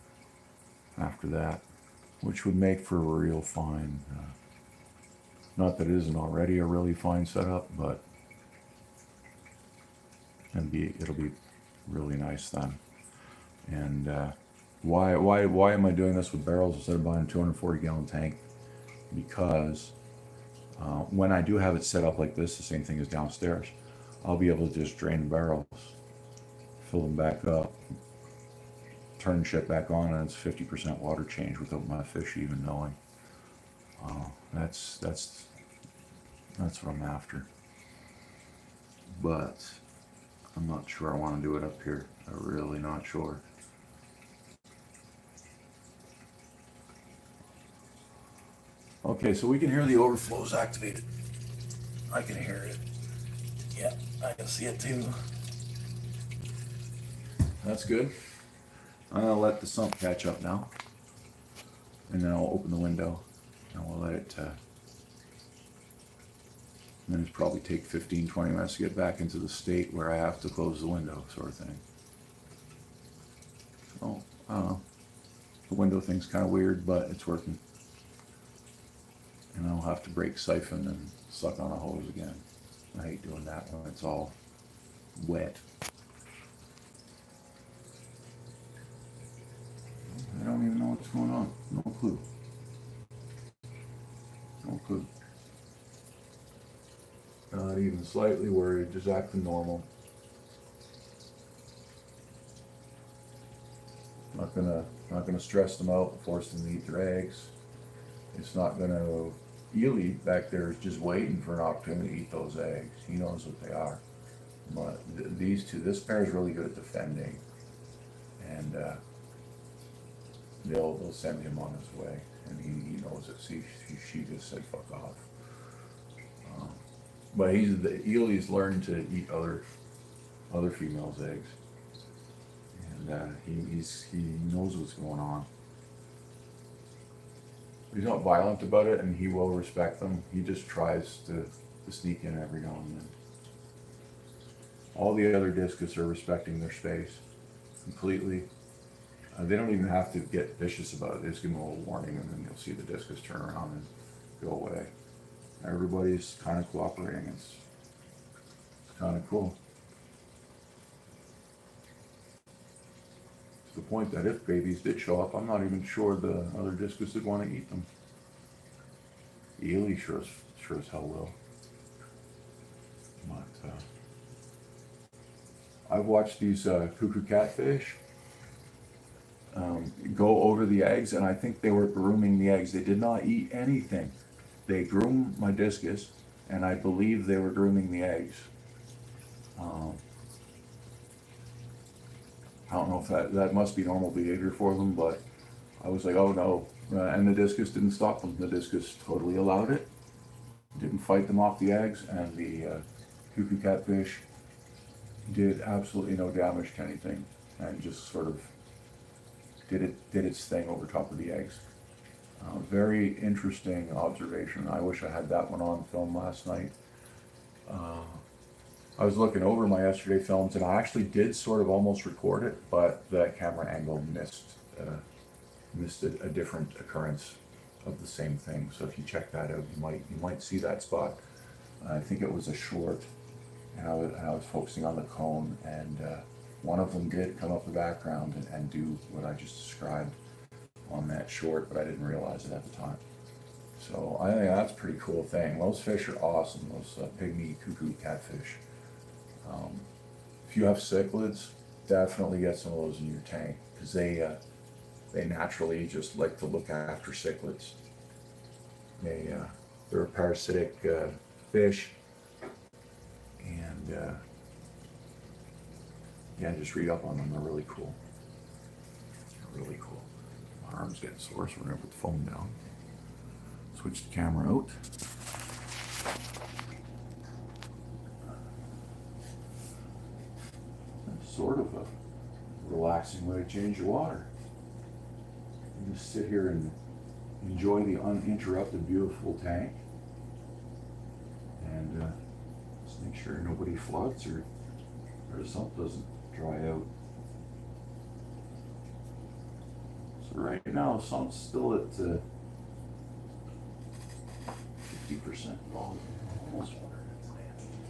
after that, which would make for a real fine, not that it isn't already a really fine setup, but it'll be really nice then. And why am I doing this with barrels instead of buying a 240 gallon tank? Because when I do have it set up like this, the same thing as downstairs, I'll be able to just drain the barrels, fill them back up, turn shit back on, and it's 50% water change without my fish even knowing. That's what I'm after. But I'm not sure I want to do it up here. I'm really not sure. Okay, so we can hear the overflows activated. I can hear it. Yeah, I can see it too. That's good. I'm gonna let the sump catch up now. And then I'll open the window and we'll let it, then it's probably take 15-20 minutes to get back into the state where I have to close the window, sort of thing. So, I don't know. The window thing's kind of weird, but it's working. And I'll have to break siphon and suck on a hose again. I hate doing that when it's all wet. I don't even know what's going on. No clue. No clue. Not even slightly worried, just acting normal. Not gonna stress them out, force them to eat their eggs. It's not gonna. Ely back there is just waiting for an opportunity to eat those eggs. He knows what they are. But these two, this pair is really good at defending, and they'll send him on his way, and he knows it. See, she just said fuck off. But Ely's learned to eat other females' eggs, and he knows what's going on. He's not violent about it, and he will respect them. He just tries to sneak in every now and then. All the other discus are respecting their space completely. They don't even have to get vicious about it. They just give them a little warning, and then you'll see the discus turn around and go away. Everybody's kind of cooperating. It's kind of cool. To the point that if babies did show up, I'm not even sure the other discus would want to eat them. Ely sure as hell will. But I've watched these cuckoo catfish go over the eggs, and I think they were grooming the eggs. They did not eat anything. They groomed my discus, and I believe they were grooming the eggs. I don't know if that must be normal behavior for them, but I was like, oh no. And the discus didn't stop them. The discus totally allowed it. Didn't fight them off the eggs, and the cuckoo catfish did absolutely no damage to anything, and just sort of did its thing over top of the eggs. Very interesting observation. I wish I had that one on film last night. I was looking over my yesterday films, and I actually did sort of almost record it, but the camera angle missed a different occurrence of the same thing. So if you check that out, you might see that spot. I think it was a short, and I was focusing on the cone, and one of them did come up the background and do what I just described on that short, but I didn't realize it at the time. So I think that's a pretty cool thing. Those fish are awesome, those pygmy cuckoo catfish. If you have cichlids, definitely get some of those in your tank, because they naturally just like to look after cichlids. They're a parasitic fish, and yeah, just read up on them. They're really cool. They're really cool. My arm's getting sore, so we're gonna put the phone down. Switch the camera out. That's sort of a relaxing way to change your water. You just sit here and enjoy the uninterrupted, beautiful tank, and just make sure nobody floods or the sump doesn't dry out. So right now, sump's still at 50% volume. Almost wondering if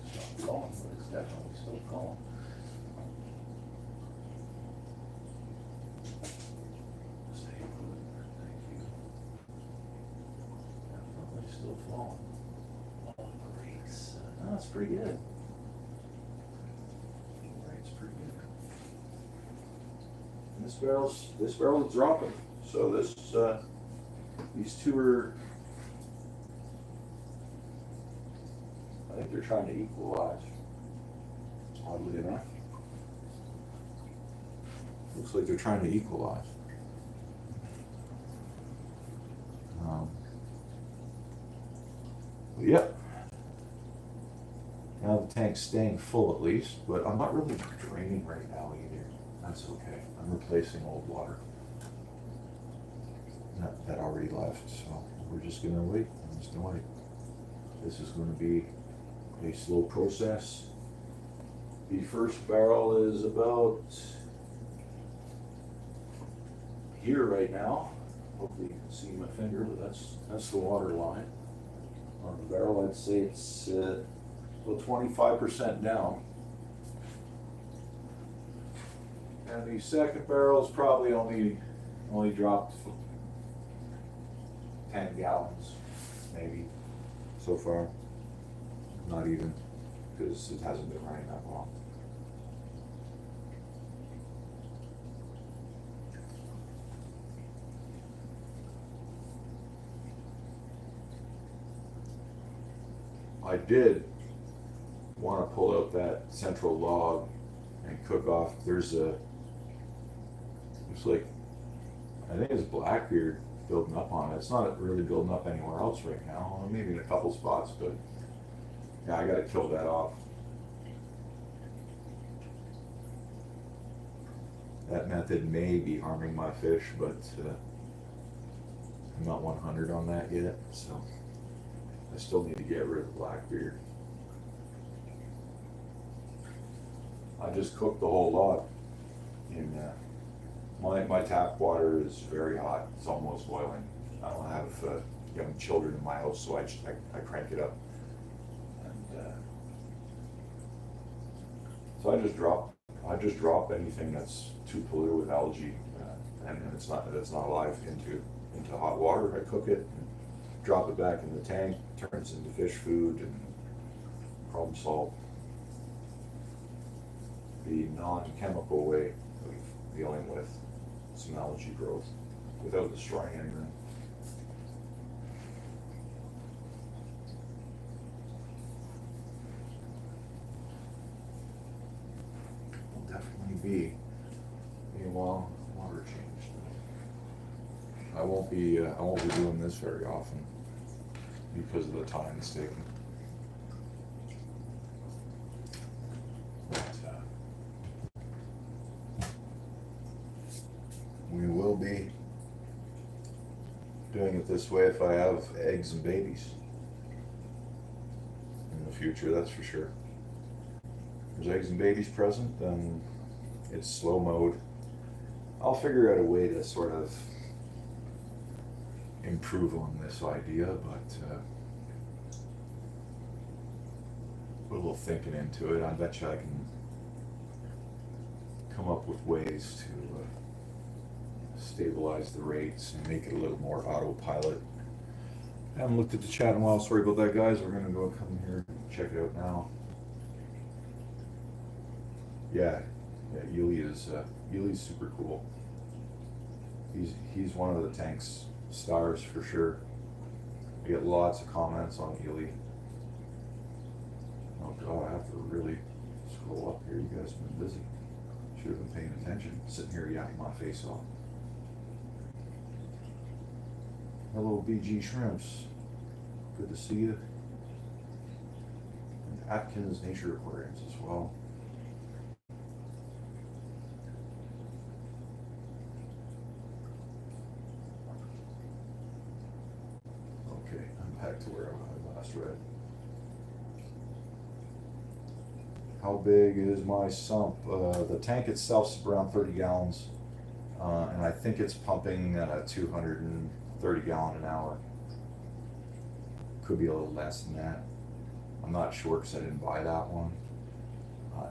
it's not flowing, but it's definitely still flowing. Stay put. Thank you. Definitely still flowing. Oh, breaks. No, that's pretty good. It's pretty good. And this barrel is dropping. So these two are, I think they're trying to equalize, oddly enough. Looks like they're trying to equalize. Yep. Now the tank's staying full at least, but I'm not really draining right now either. That's okay. I'm replacing old water that already left, so we're just gonna wait. I'm just gonna wait. This is going to be a slow process. The first barrel is about here right now. Hopefully you can see my finger, but that's the water line on the barrel. I'd say it's about 25% down. And the second barrel is probably only dropped 10 gallons, maybe, so far. Not even, because it hasn't been running that long. I did want to pull out that central log and cook off. There's like, I think it's blackbeard building up on it. It's not really building up anywhere else right now. Well, maybe in a couple spots, but yeah, I gotta kill that off. That method may be harming my fish, but I'm not 100 on that yet, so I still need to get rid of the blackbeard. I just cooked the whole lot in my tap water is very hot. It's almost boiling. I don't have young children in my house, so I crank it up. And so I just drop anything that's too polluted with algae, and it's not alive into hot water. I cook it, and drop it back in the tank, turns into fish food, and problem solved. The non-chemical way of dealing with some algae growth without destroying anything. Will definitely be a long water change. I won't be doing this very often because of the time it's taking. We will be doing it this way if I have eggs and babies in the future, that's for sure. If there's eggs and babies present, then it's slow mode. I'll figure out a way to sort of improve on this idea, but put a little thinking into it. I bet you I can come up with ways to stabilize the rates and make it a little more autopilot. I haven't looked at the chat in a while. Sorry about that, guys. We're gonna go come here and check it out now. Yeah, Yuli's super cool. He's one of the tank's stars for sure. I get lots of comments on Yuli. Oh god, I have to really scroll up here. You guys have been busy. Should have been paying attention. Sitting here yakking my face off. Hello, BG Shrimps. Good to see you. And Atkins Nature Aquariums as well. Okay, I'm back to where I last read. How big is my sump? The tank itself is around 30 gallons, and I think it's pumping at a 230 gallon an hour. Could be a little less than that. I'm not sure because I didn't buy that one.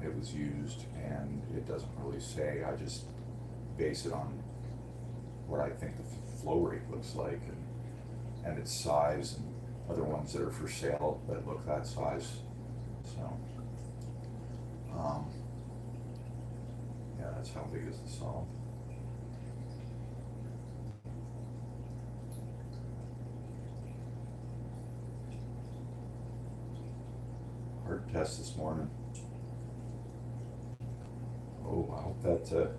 It was used, and it doesn't really say. I just base it on what I think the flow rate looks like, and its size, and other ones that are for sale that look that size. So, yeah, that's how big is the sump. Heart test this morning. Oh, I hope that,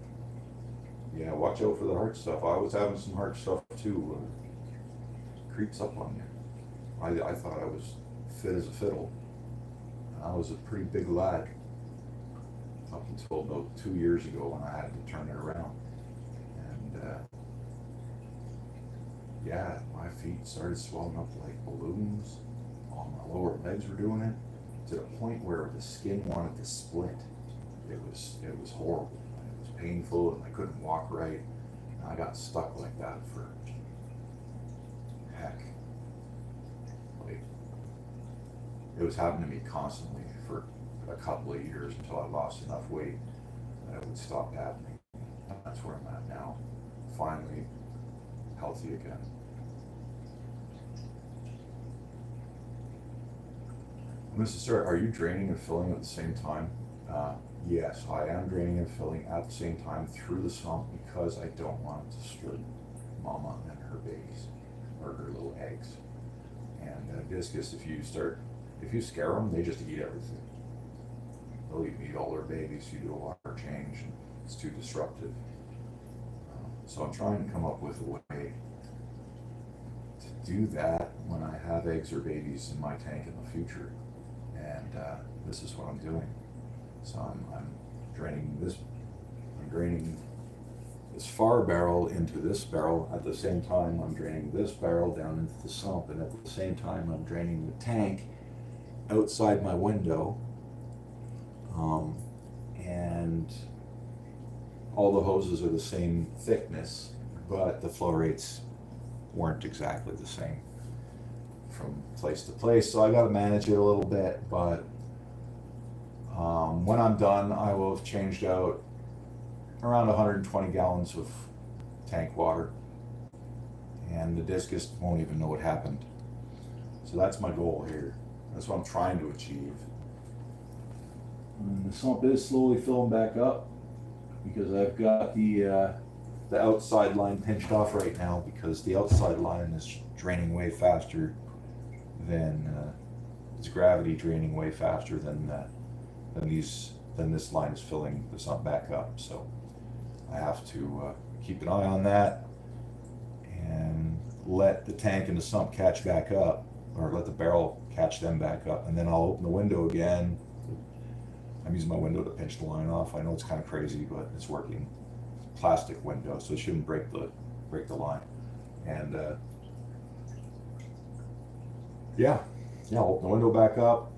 yeah, watch out for the heart stuff. I was having some heart stuff too. Creeps up on you. I thought I was fit as a fiddle. I was a pretty big lad up until about 2 years ago when I had to turn it around. And yeah, my feet started swelling up like balloons. All my lower legs were doing it, to the point where the skin wanted to split. It was horrible. It was painful, and I couldn't walk right. And I got stuck like that for heck. Like, it was happening to me constantly for a couple of years until I lost enough weight that it would stop happening. That's where I'm at now. Finally healthy again. Mrs. Starr, are you draining and filling at the same time? Yes, I am draining and filling at the same time through the sump because I don't want to disturb Mama and her babies, or her little eggs. And discus, if you scare them, they just eat everything. they'll even eat all their babies. You do a water change, and it's too disruptive. So I'm trying to come up with a way to do that when I have eggs or babies in my tank in the future. And this is what I'm doing. So I'm draining this. I'm draining this far barrel into this barrel. At the same time, I'm draining this barrel down into the sump, and at the same time, I'm draining the tank outside my window. And all the hoses are the same thickness, but the flow rates weren't exactly the same from place to place. So I got to manage it a little bit, but when I'm done, I will have changed out around 120 gallons of tank water, and the discus won't even know what happened. So that's my goal here. That's what I'm trying to achieve. And the sump is slowly filling back up because I've got the outside line pinched off right now, because the outside line is draining way faster than it's gravity draining way faster than this line is filling the sump back up. So I have to keep an eye on that and let the tank and the sump catch back up, or let the barrel catch them back up, and then I'll open the window again. I'm using my window to pinch the line off. I know it's kind of crazy, but it's working. Plastic window, so it shouldn't break the line. And yeah, I'll open the window back up,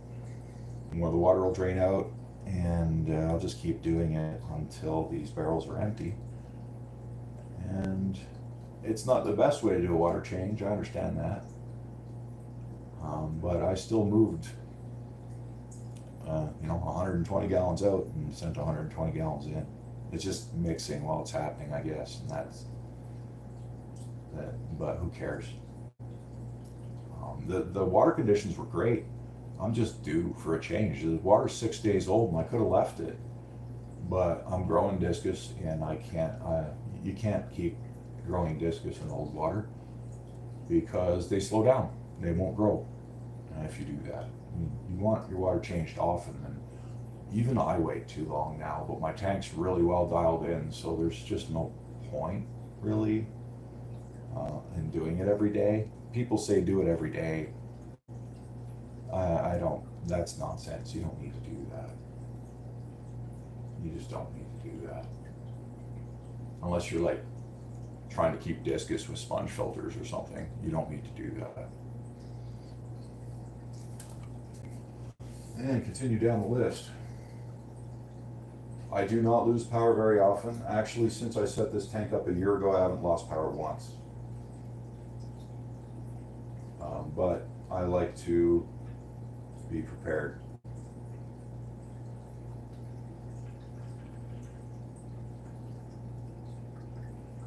more of the water will drain out, and I'll just keep doing it until these barrels are empty. And it's not the best way to do a water change, I understand that, but I still moved 120 gallons out and sent 120 gallons in. It's just mixing while it's happening, I guess, and that's that. But who cares? The water conditions were great. I'm just due for a change. The water's 6 days old, and I could have left it, but I'm growing discus, and I can't. You can't keep growing discus in old water because they slow down. They won't grow if you do that. You want your water changed often, and even I wait too long now, but my tank's really well dialed in, so there's just no point really in doing it every day. People say do it every day. I don't. That's nonsense. You don't need to do that. You just don't need to do that. Unless you're like trying to keep discus with sponge filters or something. You don't need to do that. And continue down the list. I do not lose power very often. Actually, since I set this tank up a year ago, I haven't lost power once. But I like to be prepared.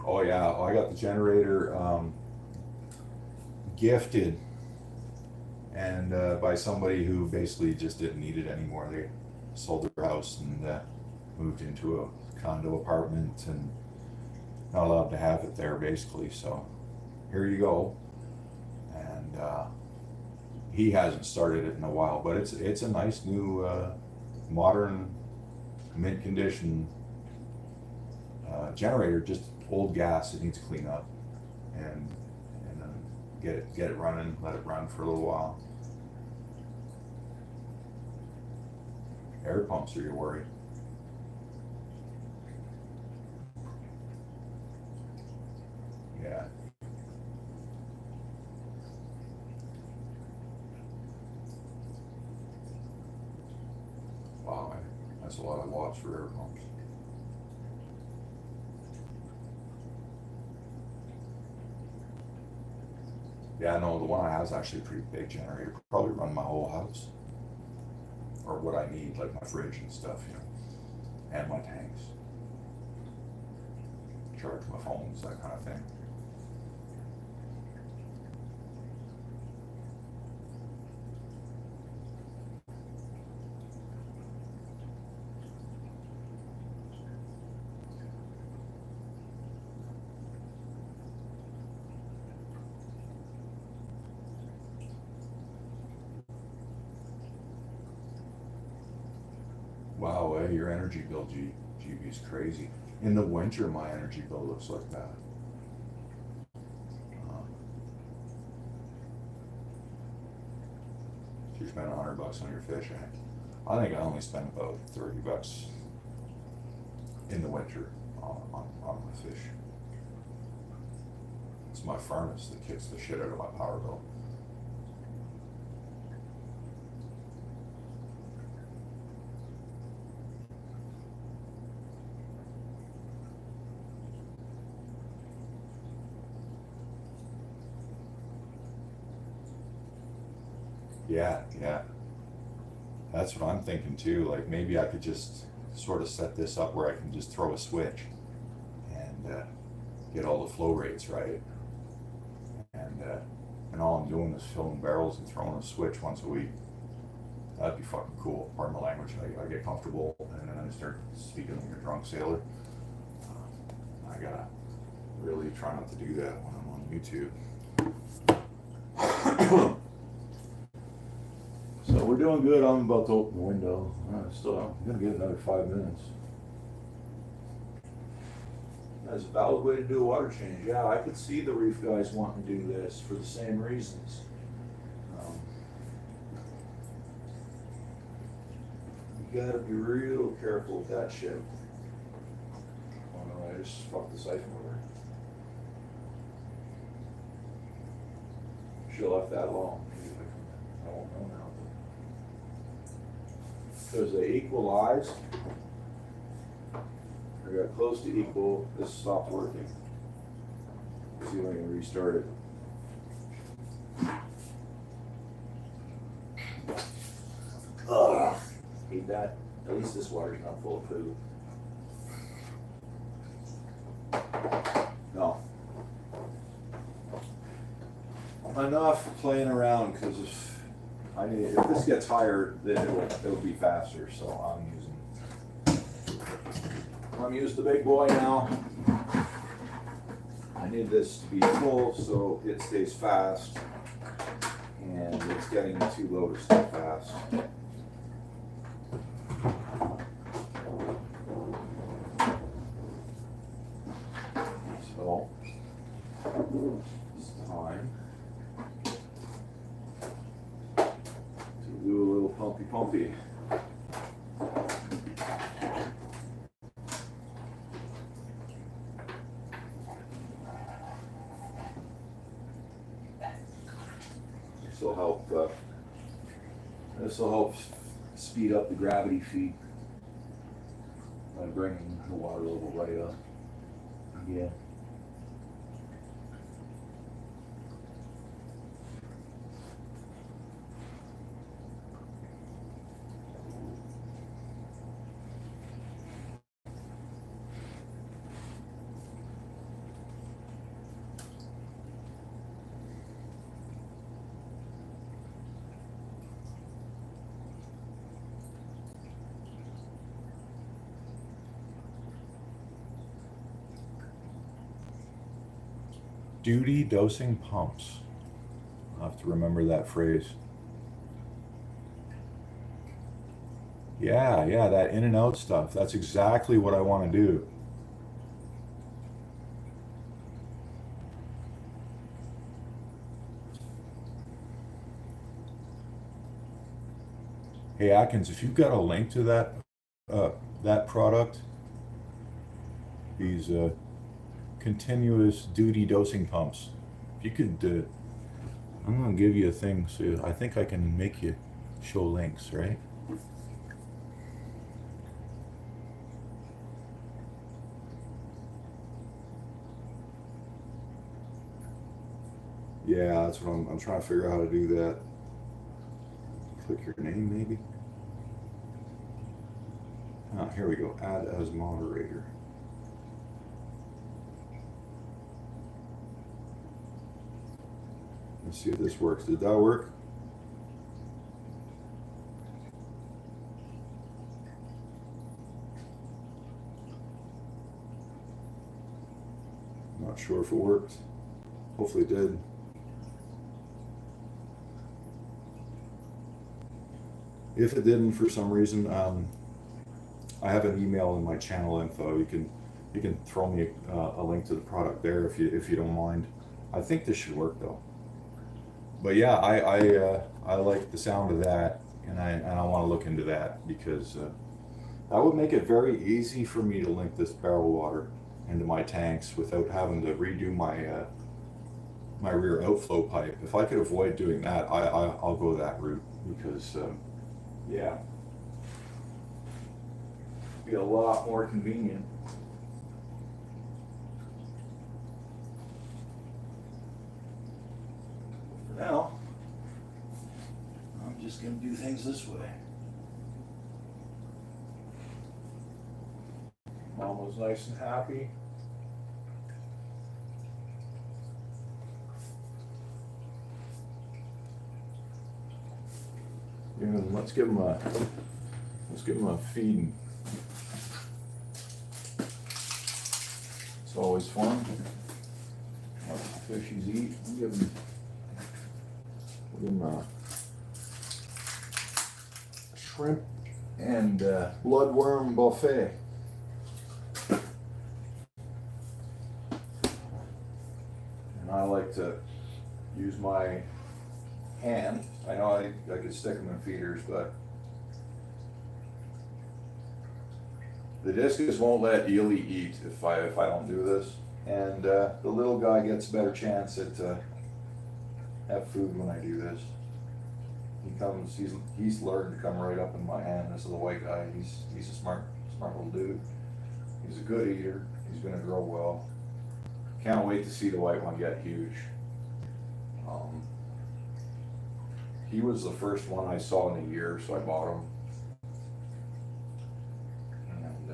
Oh yeah, I got the generator gifted, and by somebody who basically just didn't need it anymore. They sold their house and moved into a condo apartment and not allowed to have it there basically. So here you go. And he hasn't started it in a while, but it's a nice new modern mint condition generator. Just old gas. It needs to clean up and then get it running. Let it run for a little while. Air pumps are your worry. Yeah. Wow, that's a lot of watts for air pumps. Yeah, no, the one I have is actually a pretty big generator. Probably run my whole house. Or what I need, like my fridge and stuff, and my tanks. Charge my phones, that kind of thing. way. Your energy bill, GB, is crazy. In the winter, my energy bill looks like that. You spend $100 on your fish, eh? I think I only spend about $30 in the winter on my fish. It's my furnace that kicks the shit out of my power bill. Yeah, yeah. That's what I'm thinking too. Like maybe I could just sort of set this up where I can just throw a switch and get all the flow rates right. And all I'm doing is filling barrels and throwing a switch once a week. That'd be fucking cool. Pardon my language. I get comfortable and then I start speaking like a drunk sailor. I gotta really try not to do that when I'm on YouTube. So we're doing good. I'm about to open the window. I'm gonna get another 5 minutes. That's a valid way to do a water change. Yeah, I could see the reef guys wanting to do this for the same reasons. You gotta be real careful with that shit. Oh no, I just fucked the siphon over. Should've left that alone. I won't know now. Because they equalize. I got close to equal. This stopped working. Let's see if I can restart it. Ugh, hate that. At least this water's not full of poo. No. Enough playing around, because if this gets higher, then it'll be faster. So I'm using the big boy now. I need this to be full so it stays fast, and it's getting too low to stay fast. So it's time to do a little pumpy. This will help speed up the gravity feed by bringing the water level right up. Yeah. Duty dosing pumps. I'll have to remember that phrase. Yeah, that in and out stuff. That's exactly what I want to do. Hey Atkins, if you've got a link to that product, these continuous duty dosing pumps. If you could, I'm gonna give you a thing, so I think I can make you show links, right? Yeah, that's what I'm trying to figure out how to do that. Click your name, maybe. Ah, here we go. Add as moderator. Let's see if this works. Did that work? Not sure if it worked. Hopefully it did. If it didn't for some reason, I have an email in my channel info. You can throw me a link to the product there if you don't mind. I think this should work though. But yeah, I like the sound of that, and I want to look into that because that would make it very easy for me to link this barrel water into my tanks without having to redo my my rear outflow pipe. If I could avoid doing that, I'll go that route because yeah, it'd be a lot more convenient. For now, I'm just gonna do things this way. Mom was nice and happy. And let's give him a feeding. It's always fun. What the fishies eat. We'll give him a shrimp and bloodworm buffet. And I like to use my hand. I know I could stick them in feeders, but the discus won't let Ely eat if I don't do this, and the little guy gets a better chance at have food when I do this. He comes. He's learned to come right up in my hand. This little white guy. He's a smart little dude. He's a good eater. He's gonna grow well. Can't wait to see the white one get huge. He was the first one I saw in a year, so I bought him. And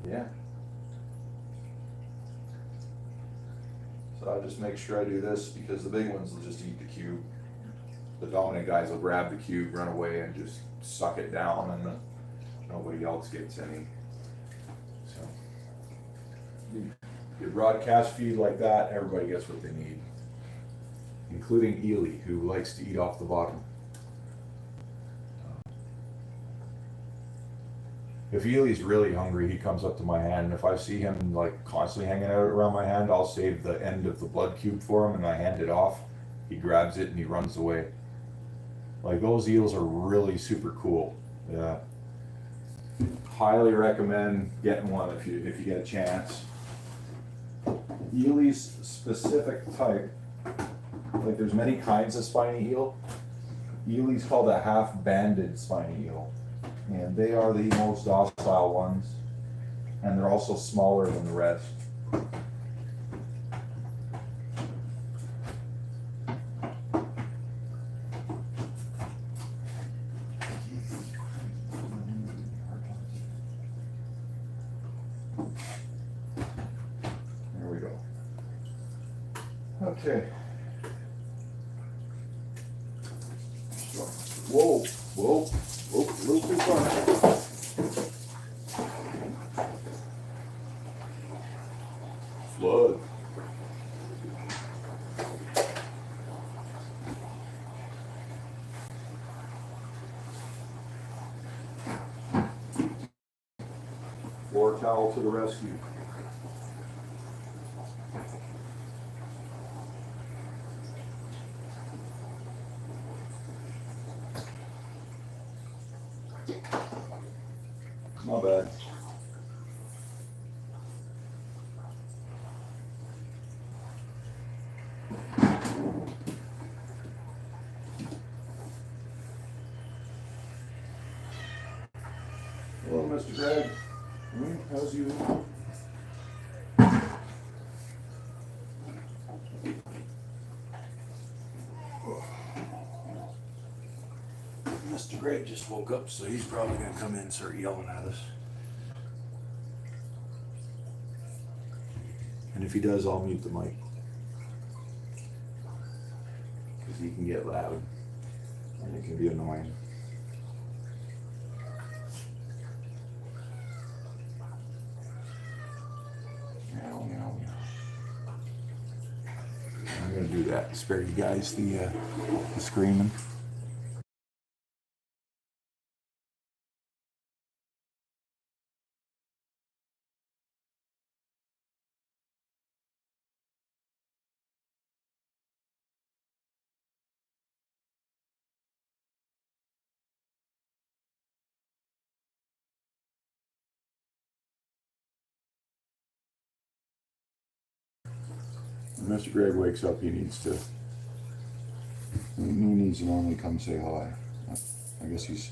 yeah. So I just make sure I do this because the big ones will just eat the cube. The dominant guys will grab the cube, run away, and just suck it down, and nobody else gets any. So you broadcast feed like that, everybody gets what they need, including Ely, who likes to eat off the bottom. If Ely's really hungry, he comes up to my hand, and if I see him like constantly hanging out around my hand, I'll save the end of the blood cube for him and I hand it off. He grabs it and he runs away. Like, those eels are really super cool. Yeah. Highly recommend getting one if you get a chance. Ely's specific type, like there's many kinds of spiny eel. Ely's called a half-banded spiny eel, and they are the most docile ones, and they're also smaller than the rest. Okay. Whoa, whoa, whoa, a little too far. Flood. Floor towel to the rescue. Not bad. Hello, Mr. Greg. How's you? Mr. Greg just woke up, so he's probably going to come in and start yelling at us. And if he does, I'll mute the mic. Because he can get loud. And it can be annoying. I'm going to do that. Spare you guys the screaming. When Mr. Greg wakes up, he needs to normally come say hi. I guess he's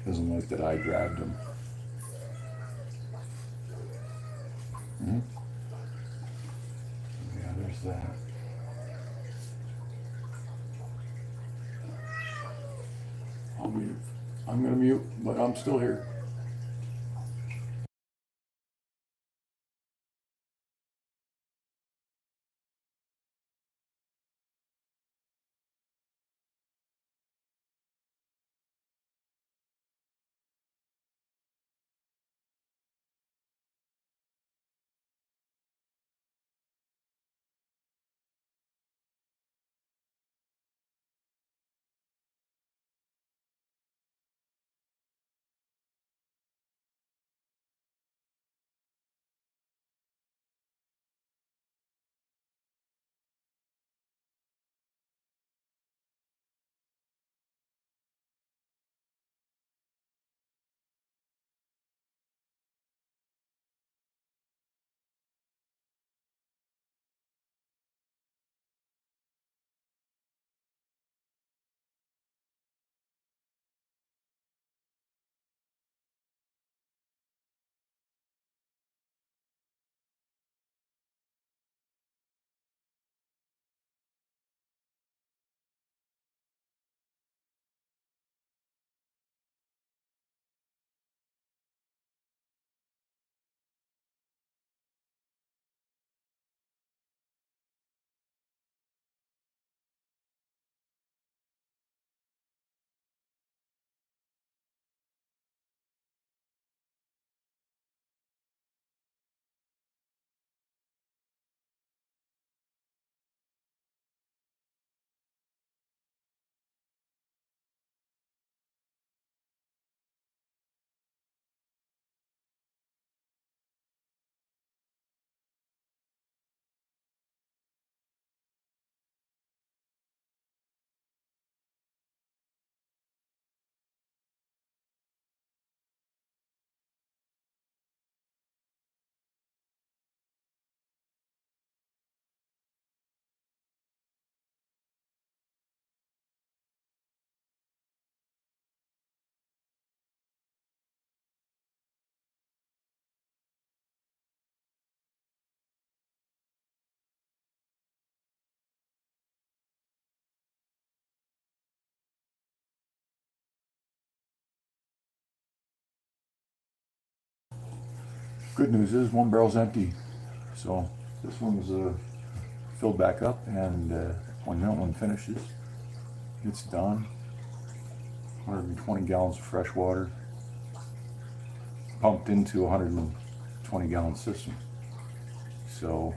doesn't like that I grabbed him. Hmm? Yeah, there's that. I'll mute. I'm gonna mute, but I'm still here. Good news is one barrel's empty, so this one was filled back up, and when that one finishes, it's done. 120 gallons of fresh water pumped into a 120 gallon system. So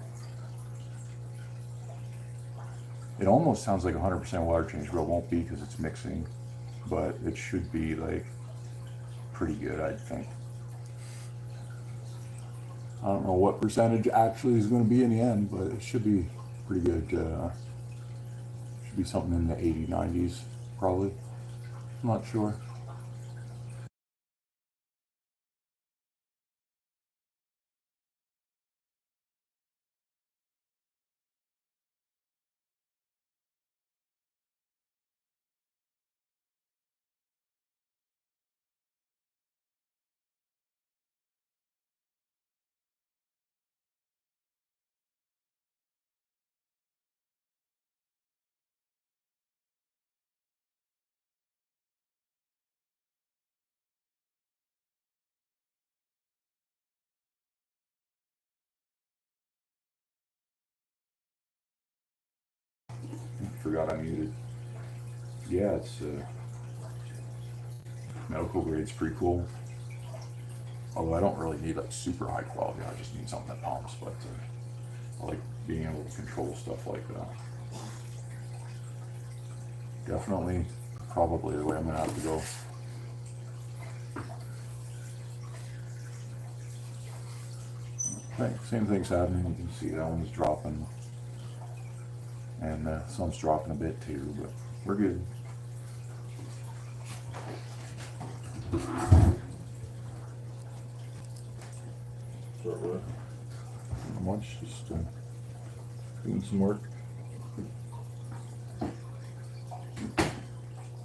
it almost sounds like 100% water change, but it won't be because it's mixing, but it should be like pretty good, I think. I don't know what percentage actually is going to be in the end, but it should be pretty good. Should be something in the 80s, 90s, probably. I'm not sure. Forgot I muted. Yeah, it's medical grade's pretty cool. Although I don't really need like super high quality, I just need something that pumps. But I like being able to control stuff like that. Definitely, probably the way I'm gonna have to go. Same thing's happening. You can see that one's dropping, and some's dropping a bit too. But we're good. Sort of. Not much, just doing some work. I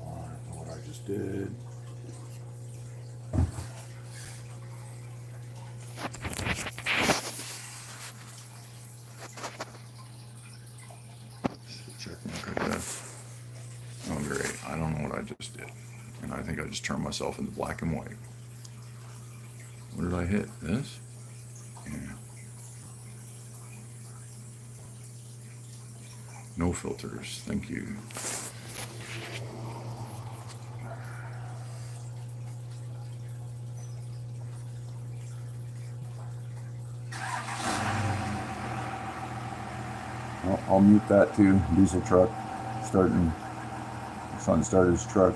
don't know what I just did. Check my good. Oh great, I don't know what I just did. And I think I just turned myself into black and white. What did I hit? This? Yeah. No filters, thank you. I'll mute that too. Diesel truck starting. Son started his truck.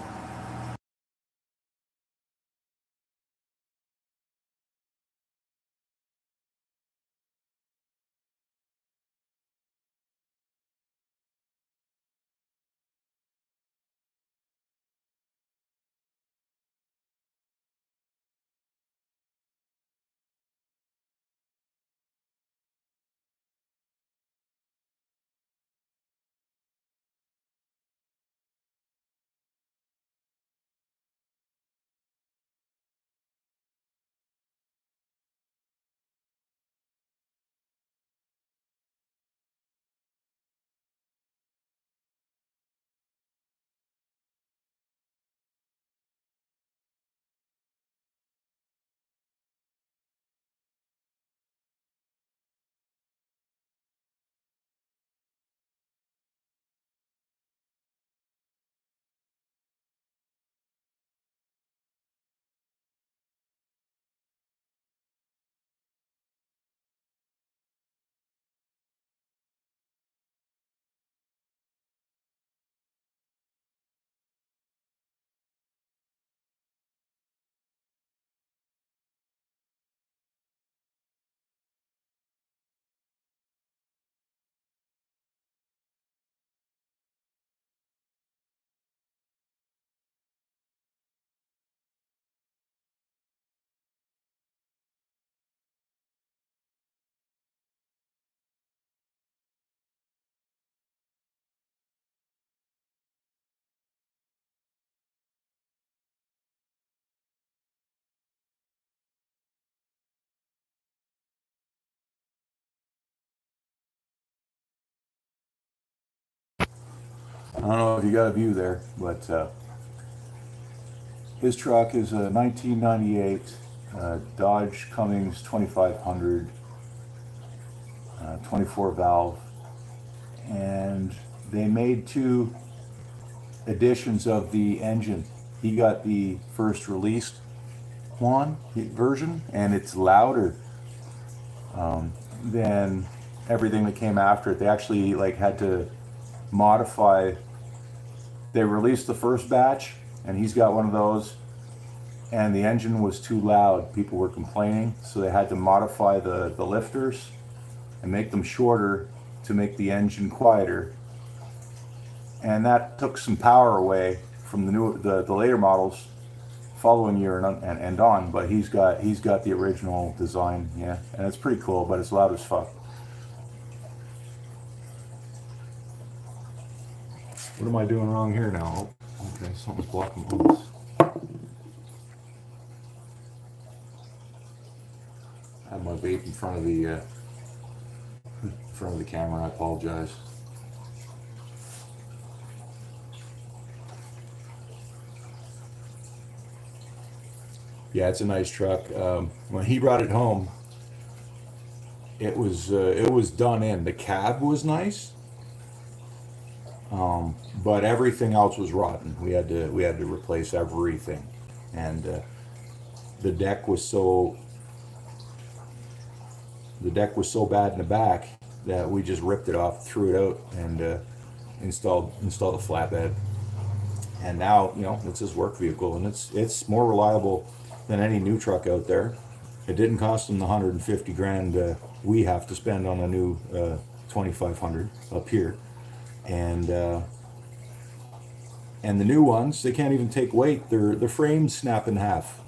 I don't know if you got a view there, but his truck is a 1998 Dodge Cummins 2500, 24 valve, and they made two editions of the engine. He got the first released version, and it's louder than everything that came after it. They actually had to modify. They released the first batch, and he's got one of those, and the engine was too loud. People were complaining, so they had to modify the lifters and make them shorter to make the engine quieter, and that took some power away from the later models following year and on. But he's got the original design, yeah, and it's pretty cool, but it's loud as fuck. What am I doing wrong here now? Oh, okay, something's blocking this. I have my vape in front of the camera. I apologize. Yeah, it's a nice truck. When he brought it home, it was done in. The cab was nice, but everything else was rotten. We had to replace everything, and the deck was so bad in the back that we just ripped it off, threw it out, and installed a flatbed. And now it's his work vehicle, and it's more reliable than any new truck out there. It didn't cost him the $150,000 we have to spend on a new 2500 up here, and the new ones, they can't even take weight. The frames snap in half.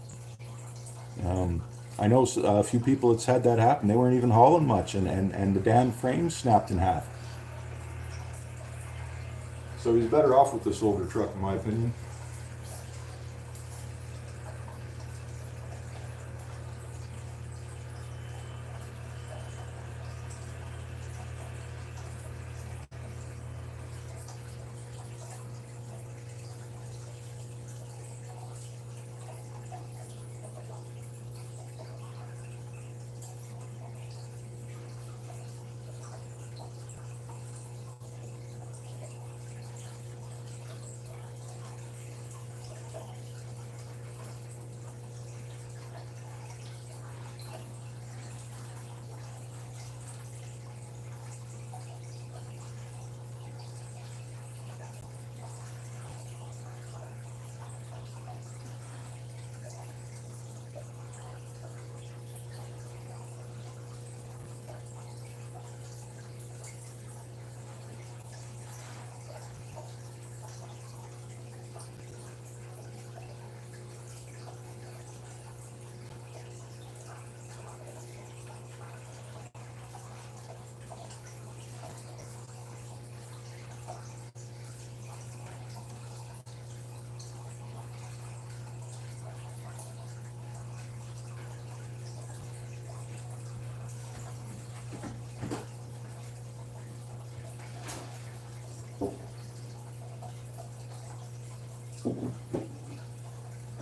I know a few people that's had that happen. They weren't even hauling much, and the damn frame snapped in half. So he's better off with this older truck, in my opinion.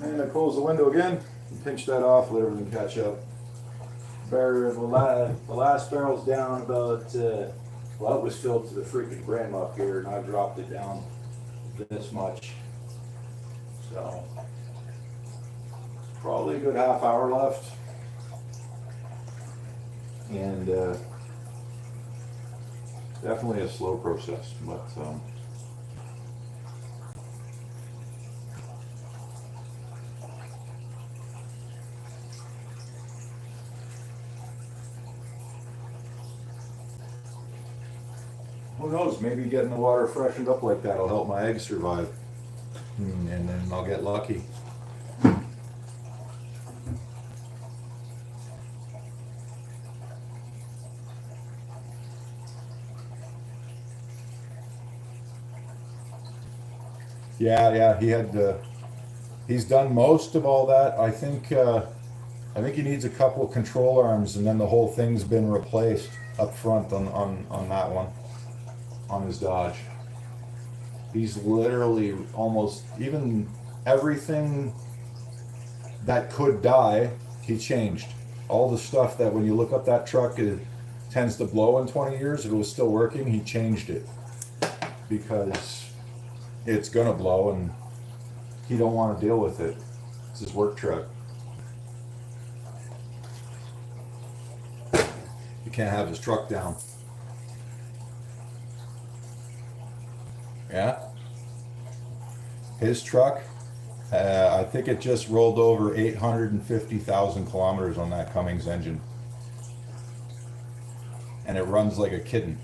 And I close the window again, pinch that off, let everything catch up. The last barrel's down about, well, it was filled to the freaking brim up here, and I dropped it down this much. So, probably a good half hour left. And definitely a slow process, but who knows, maybe getting the water freshened up like that will help my eggs survive. And then I'll get lucky. Yeah, he had, he's done most of all that. I think he needs a couple of control arms, and then the whole thing's been replaced up front on that one, on his Dodge. He's literally almost, even everything that could die, he changed. All the stuff that when you look up that truck, it tends to blow in 20 years. If it was still working, he changed it because it's gonna blow and he don't want to deal with it. It's his work truck. You can't have his truck down. Yeah. His truck, I think it just rolled over 850,000 kilometers on that Cummins engine. And it runs like a kitten.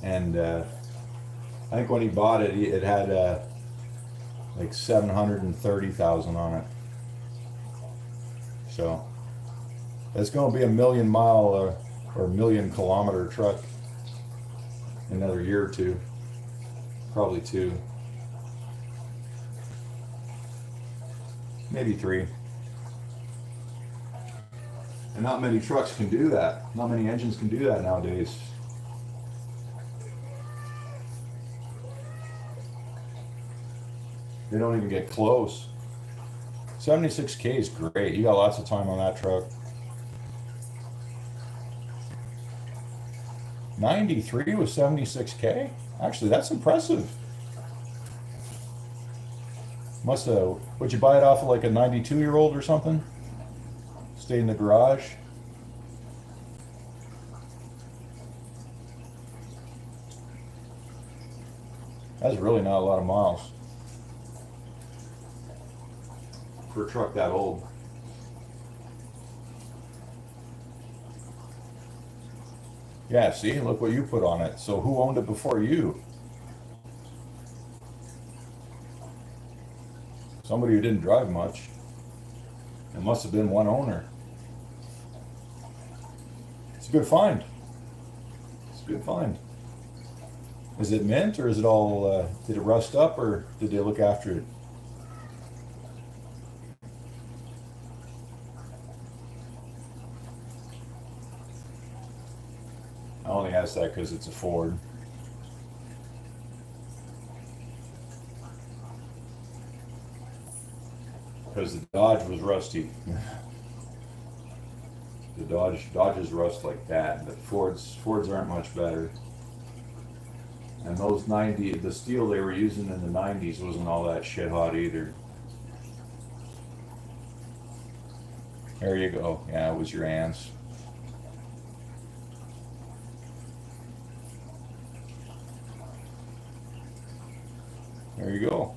And I think when he bought it, it had like 730,000 on it. So it's going to be a million mile or million kilometer truck in another year or two, probably 2, maybe 3. And not many trucks can do that. Not many engines can do that nowadays. They don't even get close. 76K is great. You got lots of time on that truck. 93 with 76K? Actually, that's impressive. Must have, would you buy it off of like a 92-year-old or something? Stay in the garage? That's really not a lot of miles for a truck that old. Yeah, see, look what you put on it. So who owned it before you? Somebody who didn't drive much. It must have been one owner. It's a good find. It's a good find. Is it mint, or is it all, did it rust up, or did they look after it? I only ask that because it's a Ford. Because the Dodge was rusty. The Dodges rust like that, but Fords aren't much better. And those the steel they were using in the 90s wasn't all that shit hot either. There you go. Yeah, it was your aunt's. There you go.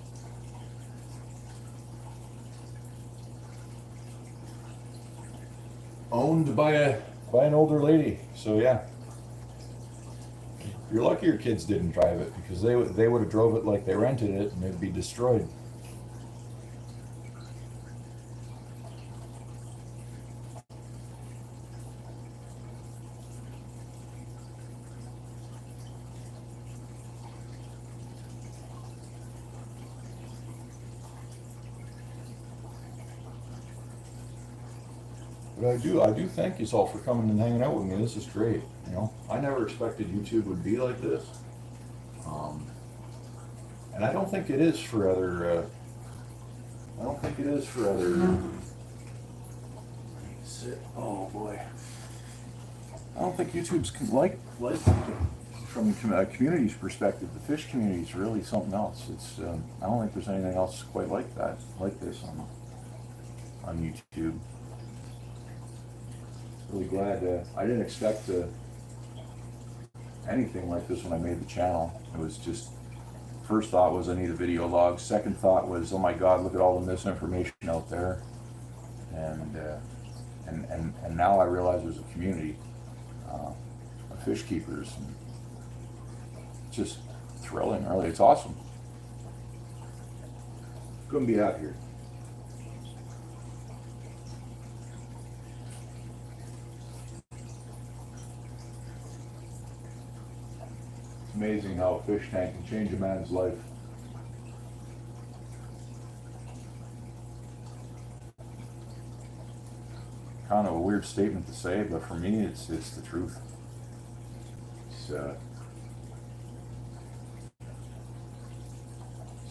Owned by an older lady. So yeah. You're lucky your kids didn't drive it, because they would have drove it like they rented it and it'd be destroyed. But I do thank you all for coming and hanging out with me. This is great. You know, I never expected YouTube would be like this, and I don't think it is for other. I don't think it is for other. Sit. Oh boy. I don't think YouTube's like from a community's perspective. The fish community is really something else. It's I don't think there's anything else quite like that, like this on YouTube. Really glad. I didn't expect anything like this when I made the channel. It was just, first thought was I need a video log. Second thought was, oh my God, look at all the misinformation out there. And now I realize there's a community of fish keepers. And it's just thrilling, really. It's awesome. Couldn't be happier. Amazing how a fish tank can change a man's life. Kind of a weird statement to say, but for me, it's the truth. It's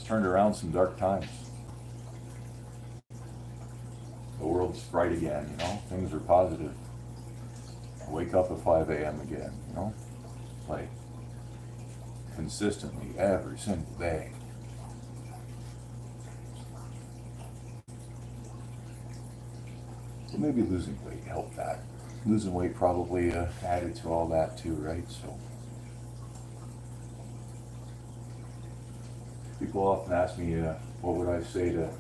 turned around some dark times. The world's bright again, you know. Things are positive. I wake up at 5 a.m. again, you know, like consistently every single day. So maybe losing weight helped that. Losing weight probably added to all that too, right? So people often ask me, what would I say to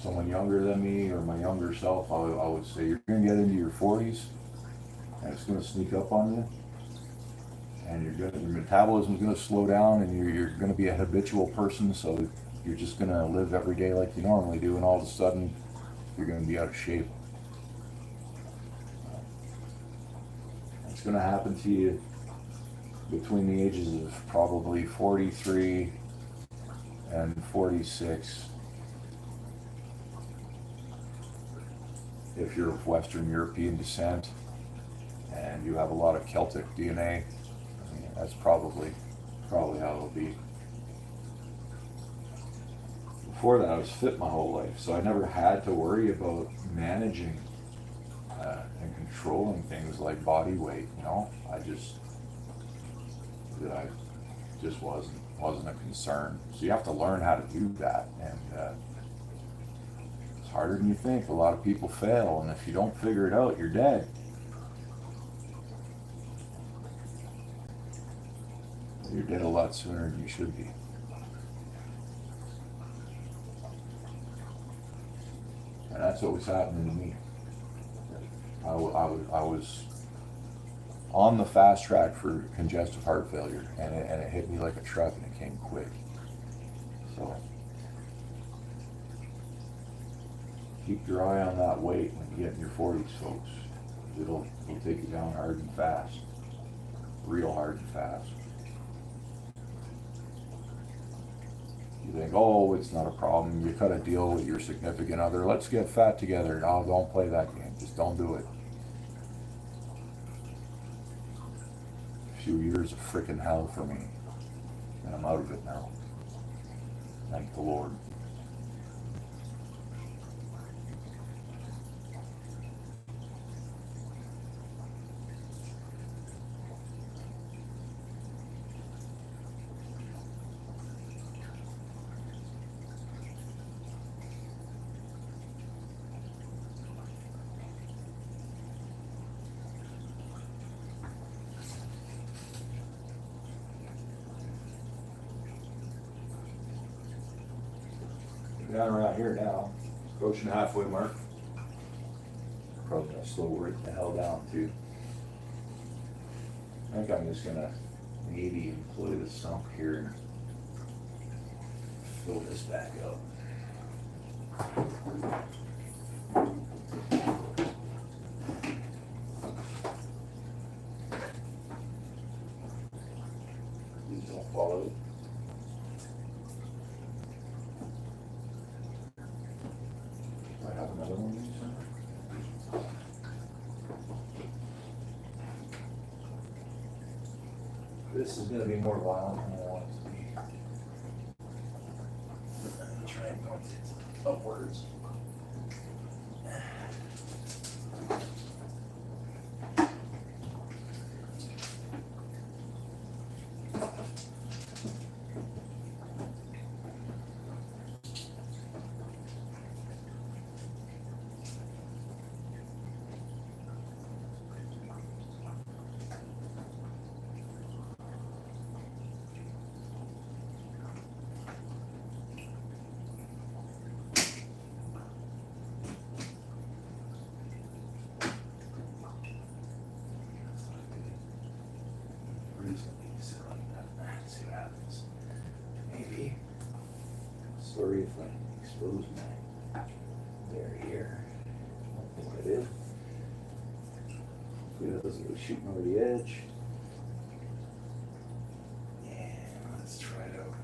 someone younger than me or my younger self? I would say, you're going to get into your 40s and it's going to sneak up on you. And your metabolism is going to slow down, and you're going to be a habitual person, so you're just going to live every day like you normally do, and all of a sudden you're going to be out of shape. It's going to happen to you between the ages of probably 43 and 46. If you're of Western European descent and you have a lot of Celtic DNA, that's probably how it'll be. Before that, I was fit my whole life, so I never had to worry about managing and controlling things like body weight. You know, I just wasn't a concern. So you have to learn how to do that, and it's harder than you think. A lot of people fail, and if you don't figure it out, you're dead. You're dead a lot sooner than you should be. And that's what was happening to me. I was on the fast track for congestive heart failure, and it hit me like a truck, and it came quick. So keep your eye on that weight when you get in your 40s, folks. It'll take you down hard and fast. Real hard and fast. You think, oh, it's not a problem. You cut a deal with your significant other. Let's get fat together. No, don't play that game. Just don't do it. A few years of freaking hell for me. And I'm out of it now. Thank the Lord. Down around here now, approaching the halfway mark. Probably gonna slow it the hell down too. I think I'm just gonna maybe employ the sump here and fill this back up. Please don't follow it. I have another one of these somewhere. This is gonna be more violent than I want it to be. Try and point it upwards. See what happens. Maybe. Sorry if I expose my there here. That's what it is. Hopefully that doesn't go shooting over the edge. And let's try it out.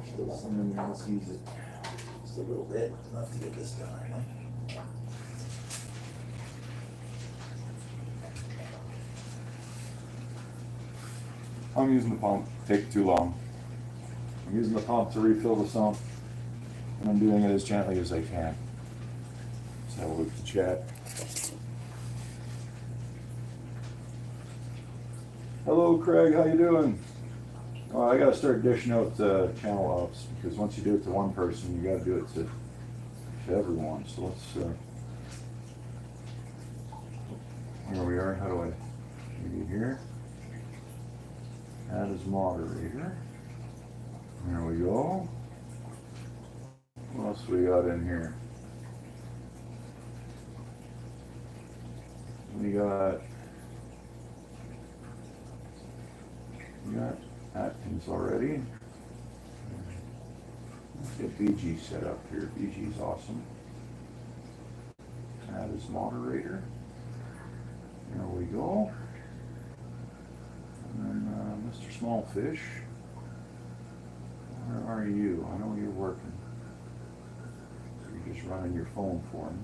Still some in there, let's use it. Just a little bit, enough to get this done, I think. I'm using the pump, take too long. I'm using the pump to refill the sump, and I'm doing it as gently as I can. Let's have a look at the chat. Hello Craig, how you doing? Well, I gotta start dishing out channel ops, because once you do it to one person, you gotta do it to everyone. So let's, here we are, how do I, maybe here? Add as moderator. There we go. What else we got in here? We got Atkins already. Let's get BG set up here. BG's awesome. Add as moderator. There we go. And then Mr. Smallfish, where are you? I know you're working. You're just running your phone for me.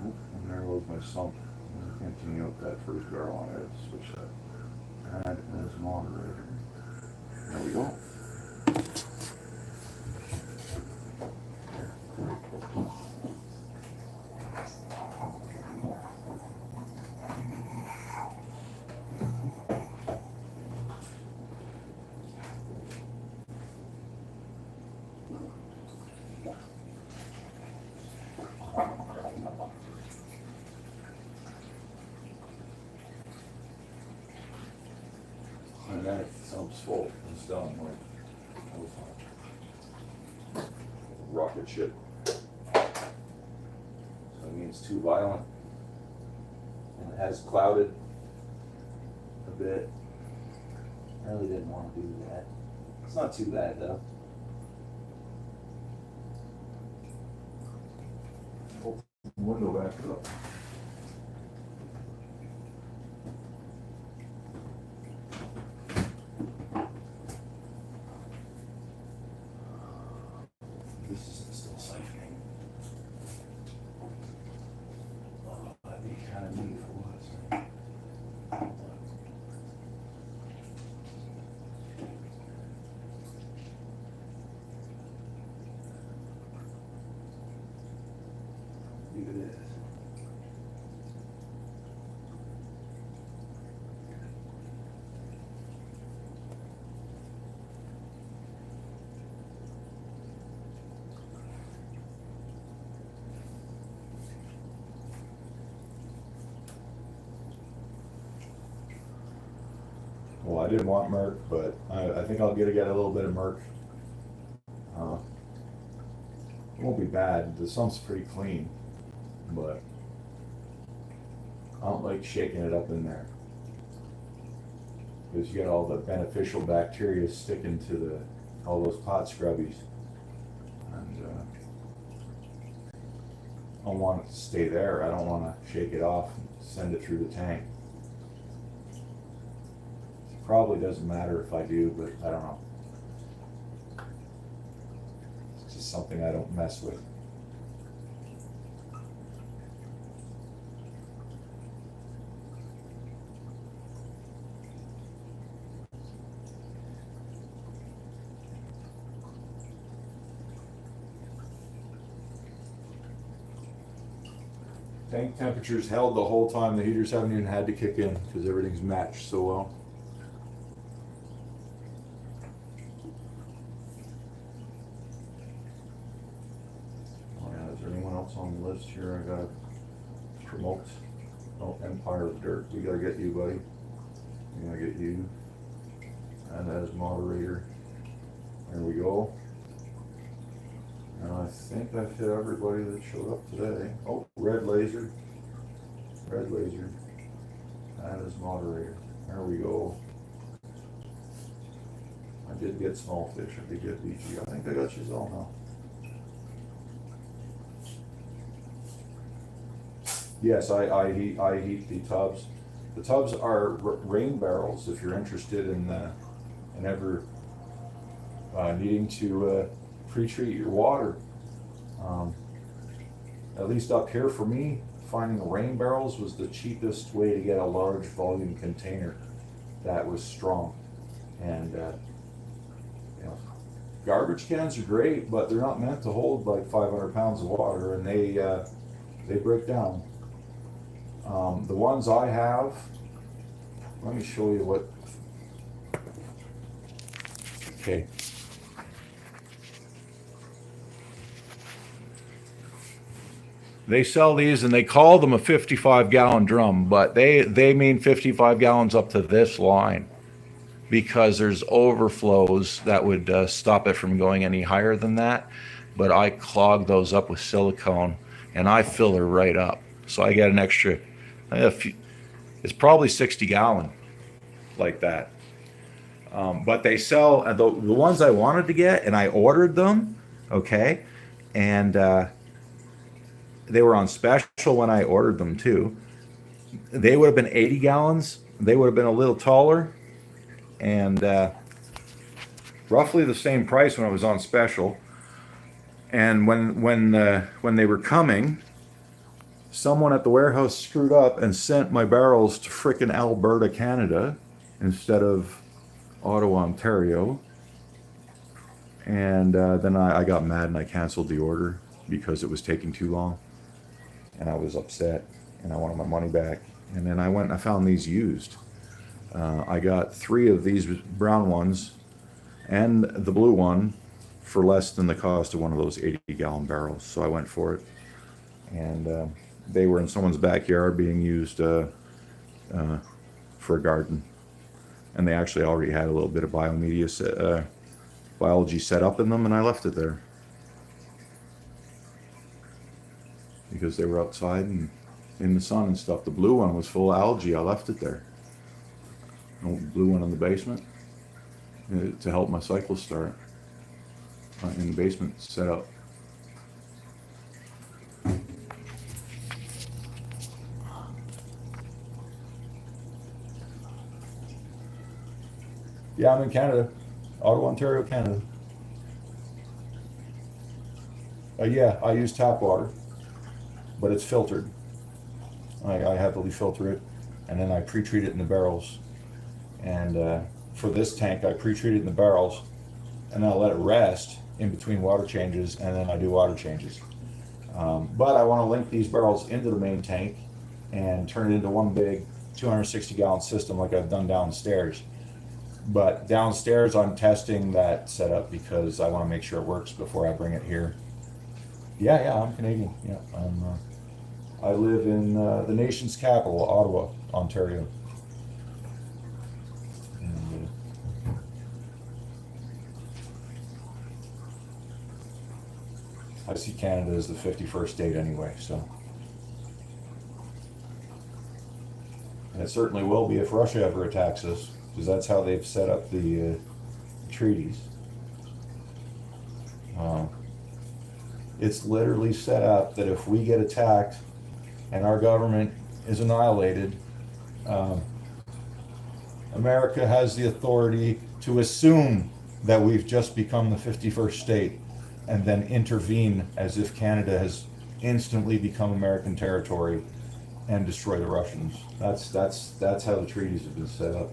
Oh, and there goes my sump. I'm going to continue out that first barrel on it. Switch that. Add as moderator. There we go. And that sounds full. It's done. Like rocket ship. So it means too violent. And it has clouded a bit. I really didn't want to do that. It's not too bad though. Window back up. This isn't still siphoning. Oh, that'd be kind of neat for what? Leave it is. Well, I didn't want Merc, but I think I'll get a little bit of Merc. It won't be bad. The sump's pretty clean, but I don't like shaking it up in there because you get all the beneficial bacteria sticking to all those pot scrubbies, and I don't want it to stay there. I don't want to shake it off and send it through the tank. Probably doesn't matter if I do, but I don't know. It's just something I don't mess with. Tank temperature's held the whole time. The heaters haven't even had to kick in because everything's matched so well. On the list here, I gotta promote. Oh, Empire of Dirt. We gotta get you, buddy. We gotta get you. And as moderator. There we go. And I think I've hit everybody that showed up today. Oh, Red Laser. Red Laser. And as moderator. There we go. I did get small fish. I did get BG. I think I got you all now. Yes, I heat the tubs. The tubs are rain barrels. If you're interested in ever needing to pre-treat your water, at least up here for me, finding rain barrels was the cheapest way to get a large volume container that was strong. And you know, garbage cans are great, but they're not meant to hold like 500 pounds of water, and they break down. The ones I have, let me show you what. Okay. They sell these and they call them a 55-gallon drum, but they mean 55 gallons up to this line because there's overflows that would stop it from going any higher than that. But I clog those up with silicone and I fill her right up. So I get an extra, it's probably 60 gallon like that. But they sell the ones I wanted to get, and I ordered them, okay, and they were on special when I ordered them too. They would have been 80 gallons. They would have been a little taller, and roughly the same price when it was on special. And when they were coming, someone at the warehouse screwed up and sent my barrels to frickin' Alberta, Canada, instead of Ottawa, Ontario. And then I got mad and I canceled the order because it was taking too long. And I was upset and I wanted my money back. And then I went and I found these used. I got 3 of these brown ones and the blue one for less than the cost of one of those 80-gallon barrels. So I went for it. And they were in someone's backyard being used for a garden. And they actually already had a little bit of biology set up in them, and I left it there. Because they were outside and in the sun and stuff. The blue one was full of algae. I left it there. The blue one in the basement to help my cycle start. In the basement set up. Yeah, I'm in Canada, Ottawa, Ontario, Canada. Yeah, I use tap water, but it's filtered. I heavily filter it, and then I pre-treat it in the barrels. And for this tank, I pre-treat it in the barrels, and I'll let it rest in between water changes, and then I do water changes. But I want to link these barrels into the main tank and turn it into one big 260-gallon system like I've done downstairs. But downstairs, I'm testing that setup because I want to make sure it works before I bring it here. Yeah, I'm Canadian. Yeah, I live in the nation's capital, Ottawa, Ontario. And, I see Canada as the 51st state anyway, so. And it certainly will be if Russia ever attacks us, because that's how they've set up the treaties. It's literally set up that if we get attacked and our government is annihilated, America has the authority to assume that we've just become the 51st state and then intervene as if Canada has instantly become American territory and destroy the Russians. That's how the treaties have been set up.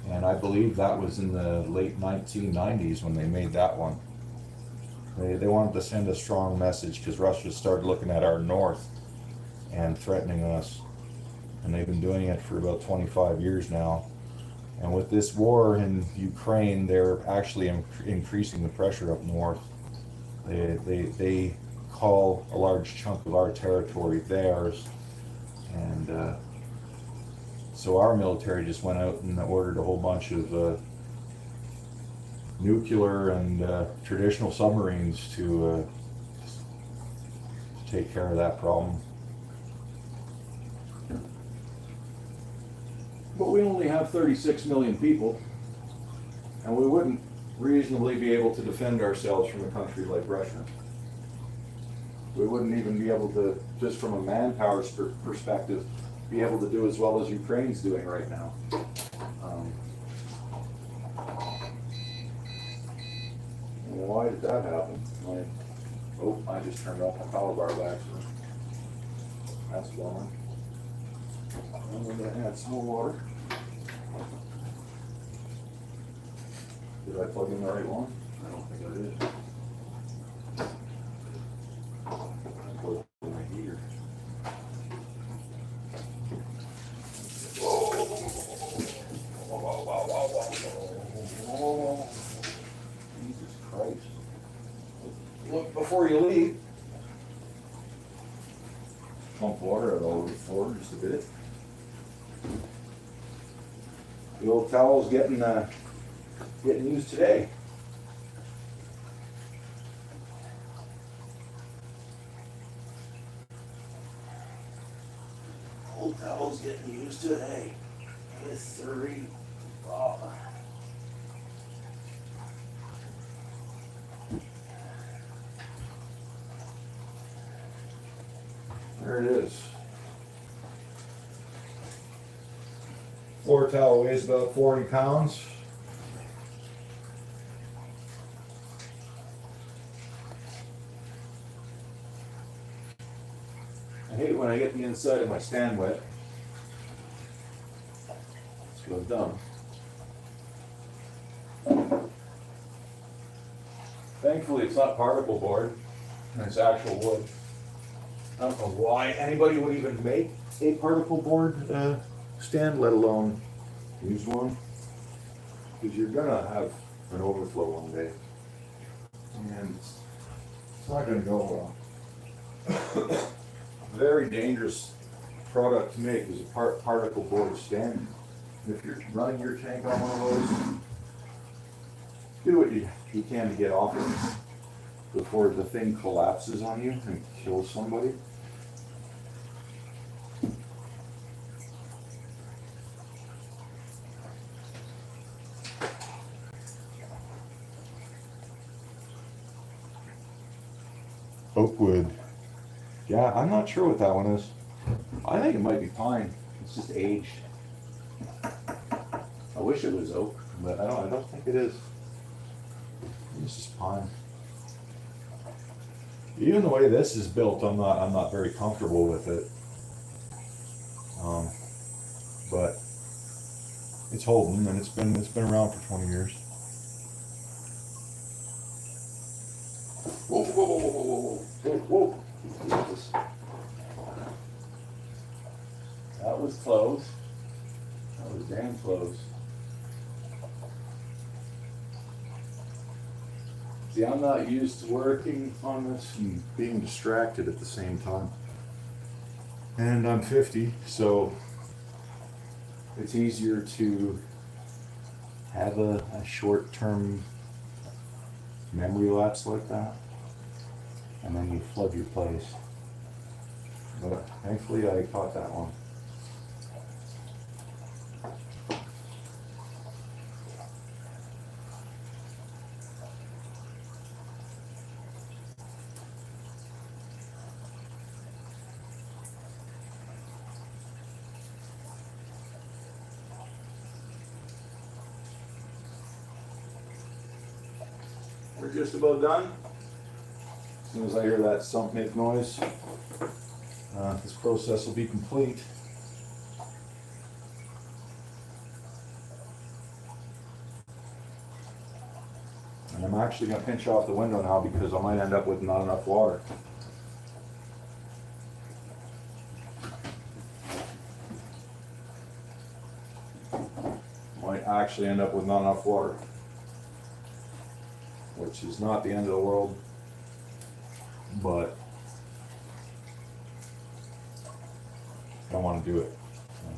And I believe that was in the late 1990s when they made that one. They wanted to send a strong message because Russia started looking at our north and threatening us. And they've been doing it for about 25 years now. And with this war in Ukraine, they're actually increasing the pressure up north. They call a large chunk of our territory theirs. And so our military just went out and ordered a whole bunch of nuclear and traditional submarines to take care of that problem. But we only have 36 million people, and we wouldn't reasonably be able to defend ourselves from a country like Russia. We wouldn't even be able to, just from a manpower perspective, be able to do as well as Ukraine's doing right now. Why did that happen? I just turned off my power bar by accident. That's a bummer. I'm going to add some more water. Did I plug in the right one? I don't think I did. I plugged in my heater. Whoa. Jesus Christ. Look before you leave. Pump water out all over the floor just a bit. The old towel's getting used today. Old towel's getting used today. With 30. Oh. There it is. Floor towel weighs about 40 pounds. I hate when I get the inside of my stand wet. That's what I've done. Thankfully, it's not particle board, and it's actual wood. I don't know why anybody would even make a particle board stand, let alone use one. Because you're gonna have an overflow one day. And it's not gonna go well. Very dangerous product to make is a particle board stand. If you're running your tank on one of those, do what you can to get off it before the thing collapses on you and kills somebody. Oak wood. Yeah, I'm not sure what that one is. I think it might be pine. It's just aged. I wish it was oak. But I don't think it is. This is pine. Even the way this is built, I'm not very comfortable with it. But it's holding, and it's been around for 20 years. Whoa, whoa, whoa, whoa, whoa, whoa, whoa. Jesus. That was close. That was damn close. See, I'm not used to working on this and being distracted at the same time. And I'm 50, so it's easier to have a short-term memory lapse like that, and then you flood your place. But thankfully I caught that one. We're just about done. As soon as I hear that sump make noise, this process will be complete. And I'm actually going to pinch off the window now because I might end up with not enough water. Might actually end up with not enough water, which is not the end of the world, but I want to do it. So,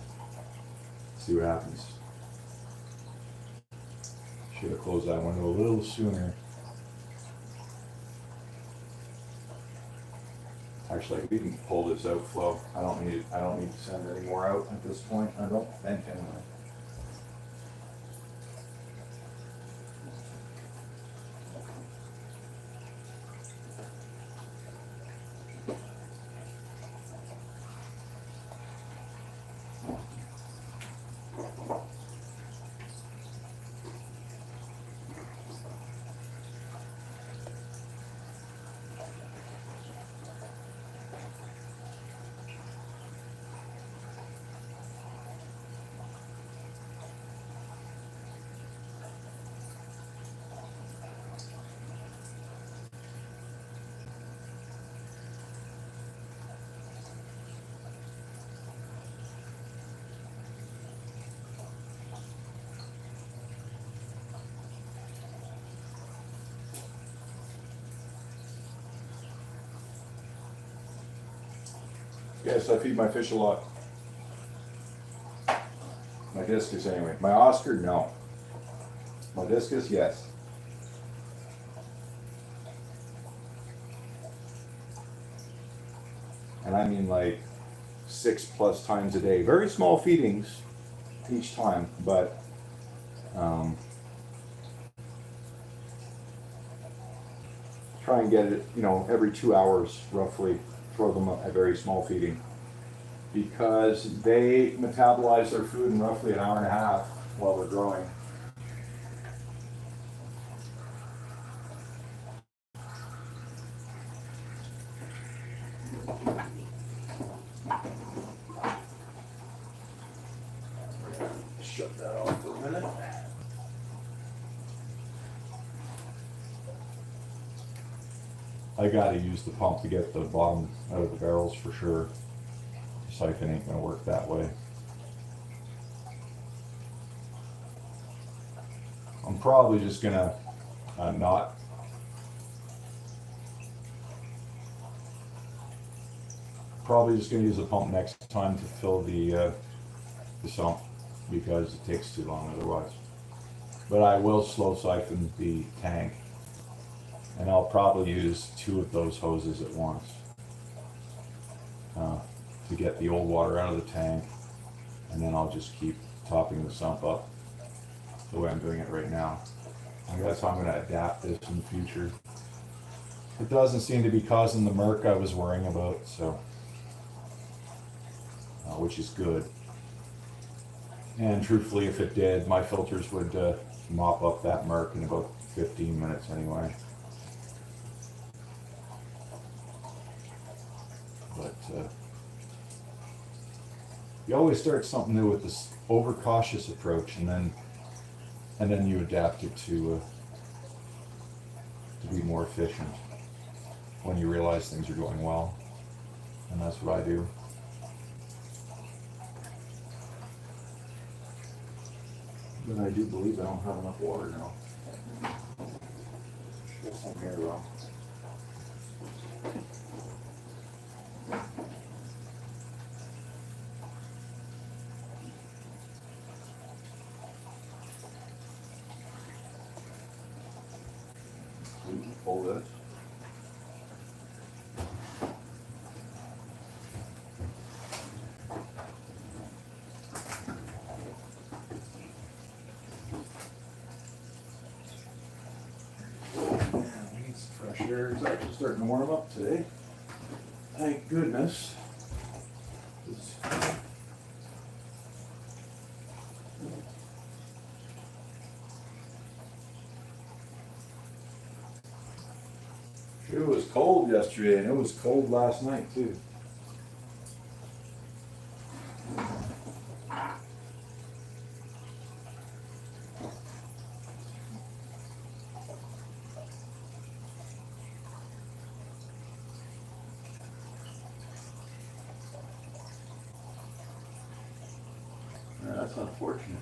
see what happens. Should have closed that window a little sooner. Actually, we can pull this outflow. I don't need to send any more out at this point. I don't think anyway. Yes, I feed my fish a lot. My discus anyway. My Oscar, no. My discus, yes. And I mean like 6+ times a day. Very small feedings each time, but try and get it, every 2 hours roughly. Throw them a very small feeding, because they metabolize their food in roughly an hour and a half while they're growing. Shut that off for a minute. I gotta use the pump to get the bottom out of the barrels for sure. The siphon ain't gonna work that way. I'm probably just gonna use the pump next time to fill the sump, because it takes too long otherwise. But I will slow siphon the tank. And I'll probably use 2 of those hoses at once to get the old water out of the tank, and then I'll just keep topping the sump up the way I'm doing it right now. I guess I'm going to adapt this in the future. It doesn't seem to be causing the murk I was worrying about, so which is good. And truthfully, if it did, my filters would mop up that mark in about 15 minutes anyway. But you always start something new with this overcautious approach, and then you adapt it to be more efficient when you realize things are going well. And that's what I do. But I do believe I don't have enough water now. Get some here though. We can pull this. Fresh air is actually starting to warm up today. Thank goodness. It was cold yesterday and it was cold last night too. Yeah, that's unfortunate.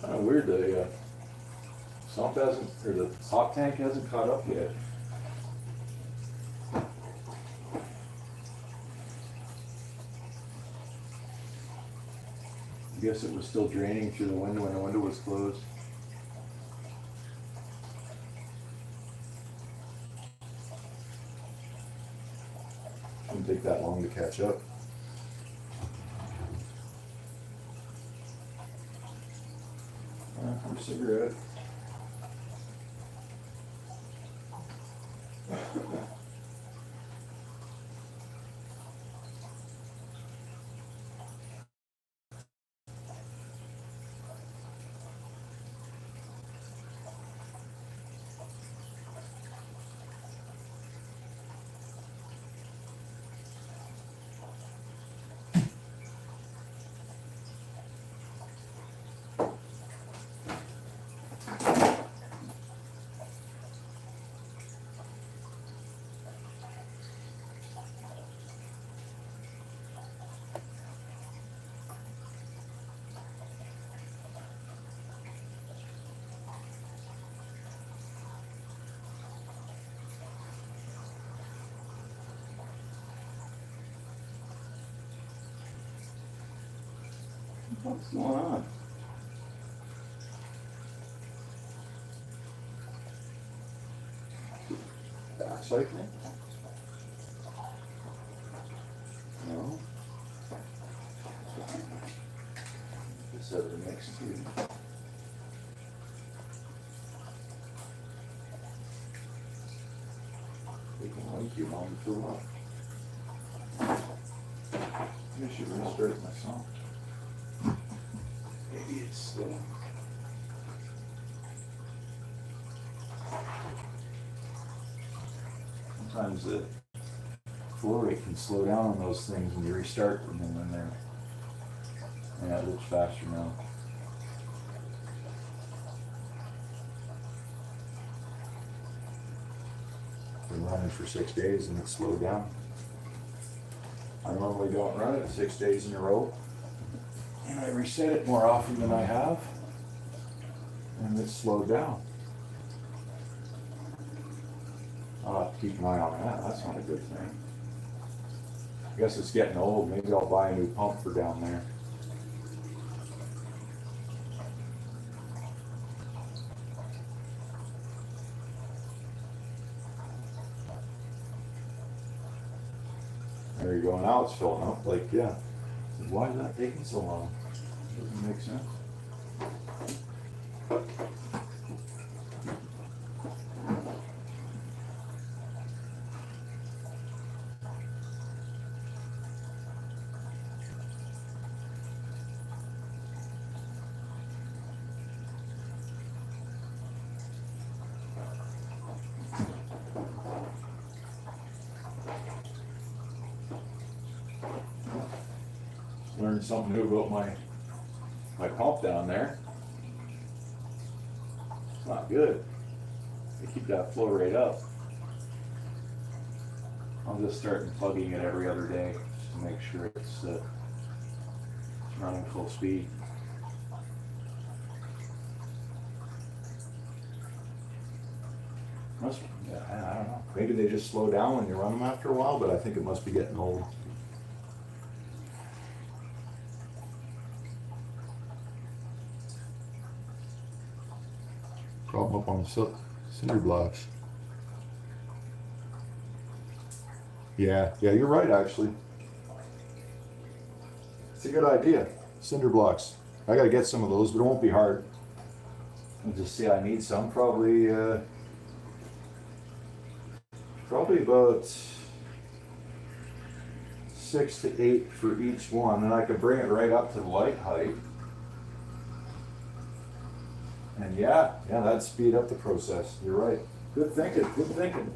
Kind of weird the sump hasn't, or the hop tank hasn't caught up yet. I guess it was still draining through the window when the window was closed. Shouldn't take that long to catch up. For a cigarette. What's going on? Back cycling? No. This other mix too. They can like you while you fill up. I should restart it myself. Maybe it's slow. Sometimes the flow rate can slow down on those things when you restart them and then they're, yeah, it looks faster now. Been running for 6 days and it's slowed down. I normally don't run it 6 days in a row. And I reset it more often than I have, and it's slowed down. I'll have to keep an eye on that. That's not a good thing. I guess it's getting old. Maybe I'll buy a new pump for down there. There you go. Now it's filling up. Like, yeah. Why is that taking so long? Doesn't make sense. learned something new about my pump down there. It's not good. I keep that flow rate up. I'll just start plugging it every other day just to make sure it's running full speed. Yeah, I don't know. Maybe they just slow down when you run them after a while, but I think it must be getting old. Problem up on the cinder blocks. Yeah, you're right, actually. It's a good idea. Cinder blocks. I gotta get some of those, but it won't be hard. I'll just see, I need some, probably about 6 to 8 for each one, and I could bring it right up to the light height. And yeah, that'd speed up the process. You're right. Good thinking, good thinking.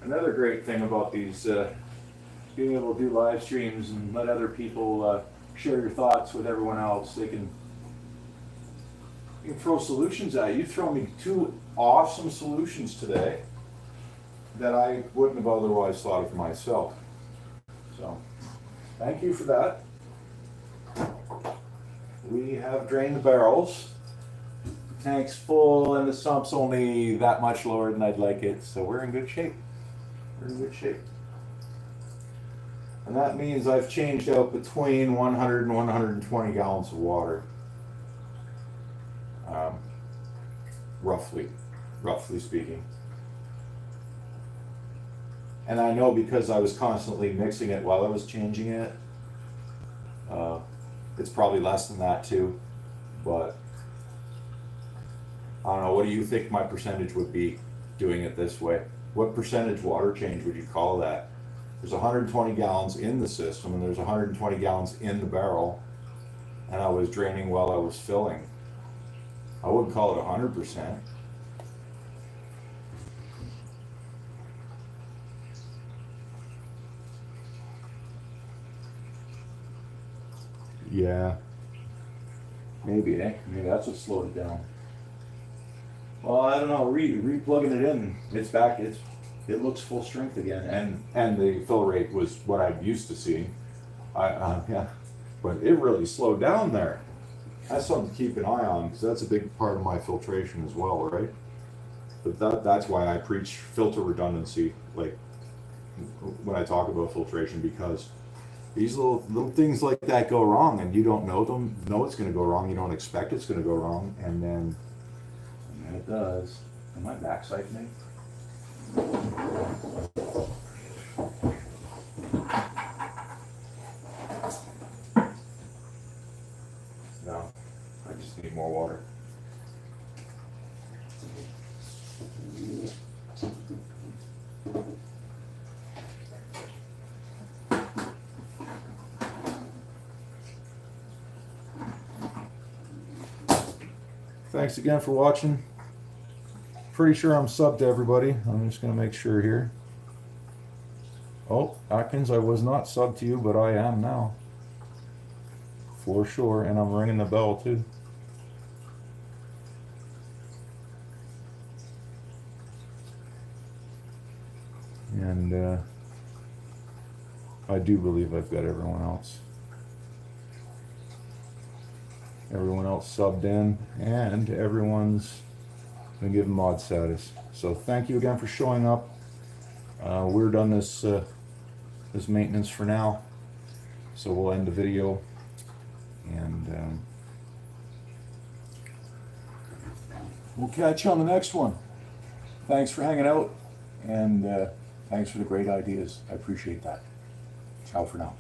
Another great thing about these, being able to do live streams and let other people share your thoughts with everyone else. They can throw solutions at you. You throw me 2 awesome solutions today that I wouldn't have otherwise thought of myself. So, thank you for that. We have drained the barrels. The tank's full and the sump's only that much lower than I'd like it, so we're in good shape. We're in good shape. And that means I've changed out between 100 and 120 gallons of water. Roughly speaking. And I know because I was constantly mixing it while I was changing it, it's probably less than that too, but I don't know, what do you think my percentage would be doing it this way? What percentage water change would you call that? There's 120 gallons in the system and there's 120 gallons in the barrel, and I was draining while I was filling. I wouldn't call it 100%. Yeah. Maybe that's what slowed it down. Well, I don't know. Replugging it in, it's back. It looks full strength again, and the fill rate was what I'm used to seeing. Yeah, but it really slowed down there. That's something to keep an eye on because that's a big part of my filtration as well, right? But that's why I preach filter redundancy, like when I talk about filtration, because these little things like that go wrong, and you don't know it's going to go wrong. You don't expect it's going to go wrong, and then it does. Am I back siphoning? No, I just need more water. Thanks again for watching. Pretty sure I'm subbed to everybody. I'm just going to make sure here. Oh, Atkins, I was not subbed to you, but I am now. For sure, and I'm ringing the bell too. And I do believe I've got everyone else. Everyone else subbed in, and everyone's gonna give them mod status. So thank you again for showing up. We're done this maintenance for now, so we'll end the video, and we'll catch you on the next one. Thanks for hanging out, and thanks for the great ideas. I appreciate that. Ciao for now.